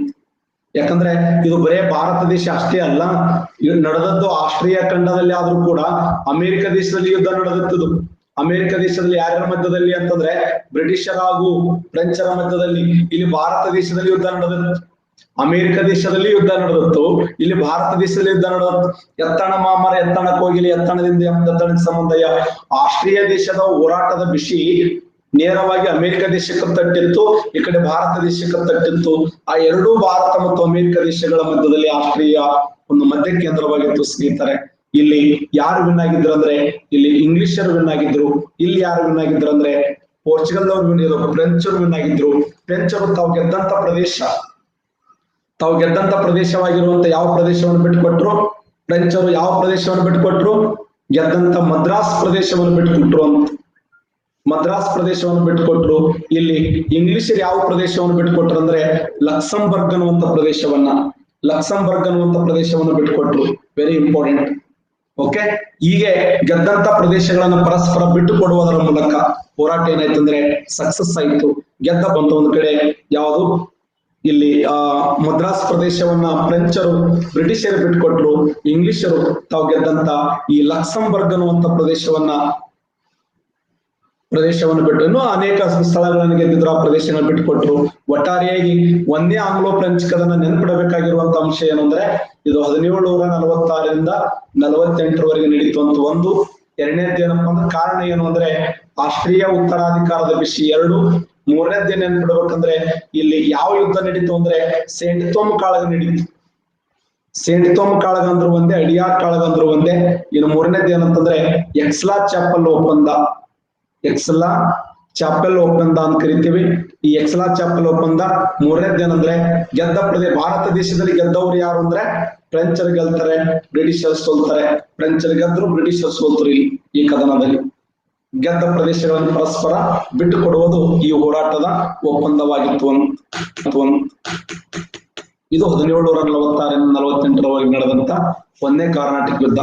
[SPEAKER 1] ಯಾಕಂದ್ರೆ ಇದು ಬರೇ ಭಾರತ ದೇಶ ಅಷ್ಟೇ ಅಲ್ಲ, ನಡೆದದ್ದು ಆಸ್ಟ್ರಿಯಾ ಖಂಡದಲ್ಲಿ ಆದ್ರೂ ಕೂಡ ಅಮೆರಿಕ ದೇಶದಲ್ಲಿ ಯುದ್ಧ ನಡೆದಿತ್ತು. ಅಮೆರಿಕ ದೇಶದಲ್ಲಿ ಯಾರ್ಯಾರ ಮಧ್ಯದಲ್ಲಿ ಅಂತಂದ್ರೆ ಬ್ರಿಟಿಷರ ಹಾಗೂ ಫ್ರೆಂಚರ ಮಧ್ಯದಲ್ಲಿ. ಇಲ್ಲಿ ಭಾರತ ದೇಶದಲ್ಲಿ ಯುದ್ಧ ನಡೆದಿತ್ತು. ಅಮೆರಿಕ ದೇಶದಲ್ಲಿ ಯುದ್ಧ ನಡೆದಿತ್ತು, ಇಲ್ಲಿ ಭಾರತ ದೇಶದಲ್ಲಿ ಯುದ್ಧ ನಡೆದಿತ್ತು. ಎತ್ತಣ ಮಾಮರ ಎತ್ತಣ ಕೋಗಿಲೆ, ಎತ್ತಣದಿಂದ ಎತ್ತಣಕ್ಕೆ ಸಂಬಂಧಯ್ಯ. ಆಸ್ಟ್ರಿಯಾ ದೇಶದ ಹೋರಾಟದ ಬಿಸಿ ನೇರವಾಗಿ ಅಮೆರಿಕ ದೇಶಕ್ಕೆ ತಟ್ಟಿತ್ತು, ಈ ಕಡೆ ಭಾರತ ದೇಶಕ್ಕೆ ತಟ್ಟಿತ್ತು. ಆ ಎರಡೂ ಭಾರತ ಮತ್ತು ಅಮೆರಿಕ ದೇಶಗಳ ಮಧ್ಯದಲ್ಲಿ ಆಸ್ಟ್ರಿಯಾ ಒಂದು ಮಧ್ಯ ಕೇಂದ್ರವಾಗಿತ್ತು ಸ್ನೇಹಿತರೆ. ಇಲ್ಲಿ ಯಾರು ವಿನ್ ಆಗಿದ್ರು ಅಂದ್ರೆ ಇಲ್ಲಿ ಇಂಗ್ಲಿಷರು ವಿನ್ ಆಗಿದ್ರು. ಇಲ್ಲಿ ಯಾರು ವಿನ್ ಆಗಿದ್ರು ಅಂದ್ರೆ ಪೋರ್ಚುಗಲ್ ಅವರು ವಿನ್ ಆಗಿದ್ರು, ಫ್ರೆಂಚರು ವಿನ್ ಆಗಿದ್ರು. ಫ್ರೆಂಚರು ತಾವು ಗೆದ್ದಂತ ಪ್ರದೇಶವಾಗಿರುವಂತ ಯಾವ ಪ್ರದೇಶವನ್ನು ಬಿಟ್ಟುಕೊಟ್ರು? ಫ್ರೆಂಚರು ಯಾವ ಪ್ರದೇಶವನ್ನು ಬಿಟ್ಟುಕೊಟ್ರು? ಗೆದ್ದಂತ ಮದ್ರಾಸ್ ಪ್ರದೇಶವನ್ನು ಬಿಟ್ಟುಕೊಟ್ರು ಅಂತ. ಮದ್ರಾಸ್ ಪ್ರದೇಶವನ್ನು ಬಿಟ್ಟುಕೊಟ್ರು. ಇಲ್ಲಿ ಇಂಗ್ಲಿಷರು ಯಾವ ಪ್ರದೇಶವನ್ನು ಬಿಟ್ಟುಕೊಟ್ರು ಅಂದ್ರೆ ಲಕ್ಸಂಬರ್ಗ್ ಅನ್ನುವಂತ ಪ್ರದೇಶವನ್ನು ಬಿಟ್ಟುಕೊಟ್ರು. Very important. ಓಕೆ, ಹೀಗೆ ಗೆದ್ದಂತ ಪ್ರದೇಶಗಳನ್ನ ಪರಸ್ಪರ ಬಿಟ್ಟು ಕೊಡುವುದರ ಮೂಲಕ ಹೋರಾಟ ಏನಾಯ್ತಂದ್ರೆ ಸಕ್ಸಸ್ ಆಯ್ತು. ಗೆದ್ದ ಬಂತ ಒಂದು ಕಡೆ ಯಾವುದು ಇಲ್ಲಿ ಮದ್ರಾಸ್ ಪ್ರದೇಶವನ್ನ ಫ್ರೆಂಚರು ಬ್ರಿಟಿಷರು ಬಿಟ್ಟುಕೊಟ್ರು. ಇಂಗ್ಲಿಷರು ತಾವು ಗೆದ್ದಂತ ಈ ಲಕ್ಸಂಬರ್ಗ್ ಅನ್ನುವಂತ ಪ್ರದೇಶವನ್ನು ಬಿಟ್ಟು ಇನ್ನೂ ಅನೇಕ ಸ್ಥಳಗಳನ್ನು ಗೆದ್ದಿದ್ರು. ಆ ಪ್ರದೇಶಗಳನ್ನ ಬಿಟ್ಟುಕೊಟ್ರು. ಒಟ್ಟಾರೆಯಾಗಿ ಒಂದೇ ಆಂಗ್ಲೋ ಫ್ರೆಂಚ್ ಕದನ ನೆನಪಿಡಬೇಕಾಗಿರುವಂತ ಅಂಶ ಏನು ಅಂದ್ರೆ ಇದು 1746ರಿಂದ 48ರವರೆಗೆ ನಡೀತು ಅಂತ ಒಂದು. ಎರಡನೇದ್ದು ಏನಪ್ಪಾ ಅಂದ್ರೆ ಕಾರಣ ಏನು ಅಂದ್ರೆ ಆಸ್ಟ್ರಿಯಾ ಉತ್ತರಾಧಿಕಾರದ ಬಿಸಿ 2. ಮೂರನೇದ್ದು ಏನ್ ನೆನ್ಪಿಡ್ಬೇಕಂದ್ರೆ ಇಲ್ಲಿ ಯಾವ ಯುದ್ಧ ನಡೀತು ಅಂದ್ರೆ ಸೇಂಟ್ ತೋಮ್ ಕಾಳಗ ನಡೀತು. ಸೇಂಟ್ ತೋಮ್ ಕಾಳಗ ಅಂದ್ರು ಒಂದೇ, ಅಡಿಯಾರ್ ಕಾಳಗ ಅಂದ್ರು ಒಂದೇ. ಇನ್ನು ಮೂರನೇದ್ದು ಏನಂತಂದ್ರೆ ಎಕ್ಸ್ಲಾ ಚಾಪೆಲ್ ಒಪ್ಪಂದ ಅಂತ ಕರಿತೀವಿ. ಈ ಎಕ್ಸ್ಲಾ ಚಾಪೆಲ್ ಒಪ್ಪಂದ. ಮೂರನೇದ್ದು ಏನಂದ್ರೆ ಭಾರತ ದೇಶದಲ್ಲಿ ಗೆದ್ದವರು ಯಾರು ಅಂದ್ರೆ ಫ್ರೆಂಚರ್ ಗೆಲ್ತಾರೆ, ಬ್ರಿಟಿಷರ್ಸ್ ಸೋಲ್ತಾರೆ. ಫ್ರೆಂಚರ್ ಗೆದ್ರು, ಬ್ರಿಟಿಷರ್ಸ್ ಸೋಲ್ತರು. ಈ ಕದನದಲ್ಲಿ ಗೆದ್ದ ಪ್ರದೇಶಗಳನ್ನು ಪರಸ್ಪರ ಬಿಟ್ಟು ಕೊಡುವುದು ಈ ಹೋರಾಟದ ಒಪ್ಪಂದವಾಗಿತ್ತು. ಇದು 1746ರಿಂದ 48ರವರೆಗೆ ನಡೆದಂತ ಒಂದನೇ ಕರ್ನಾಟಕ ಯುದ್ಧ.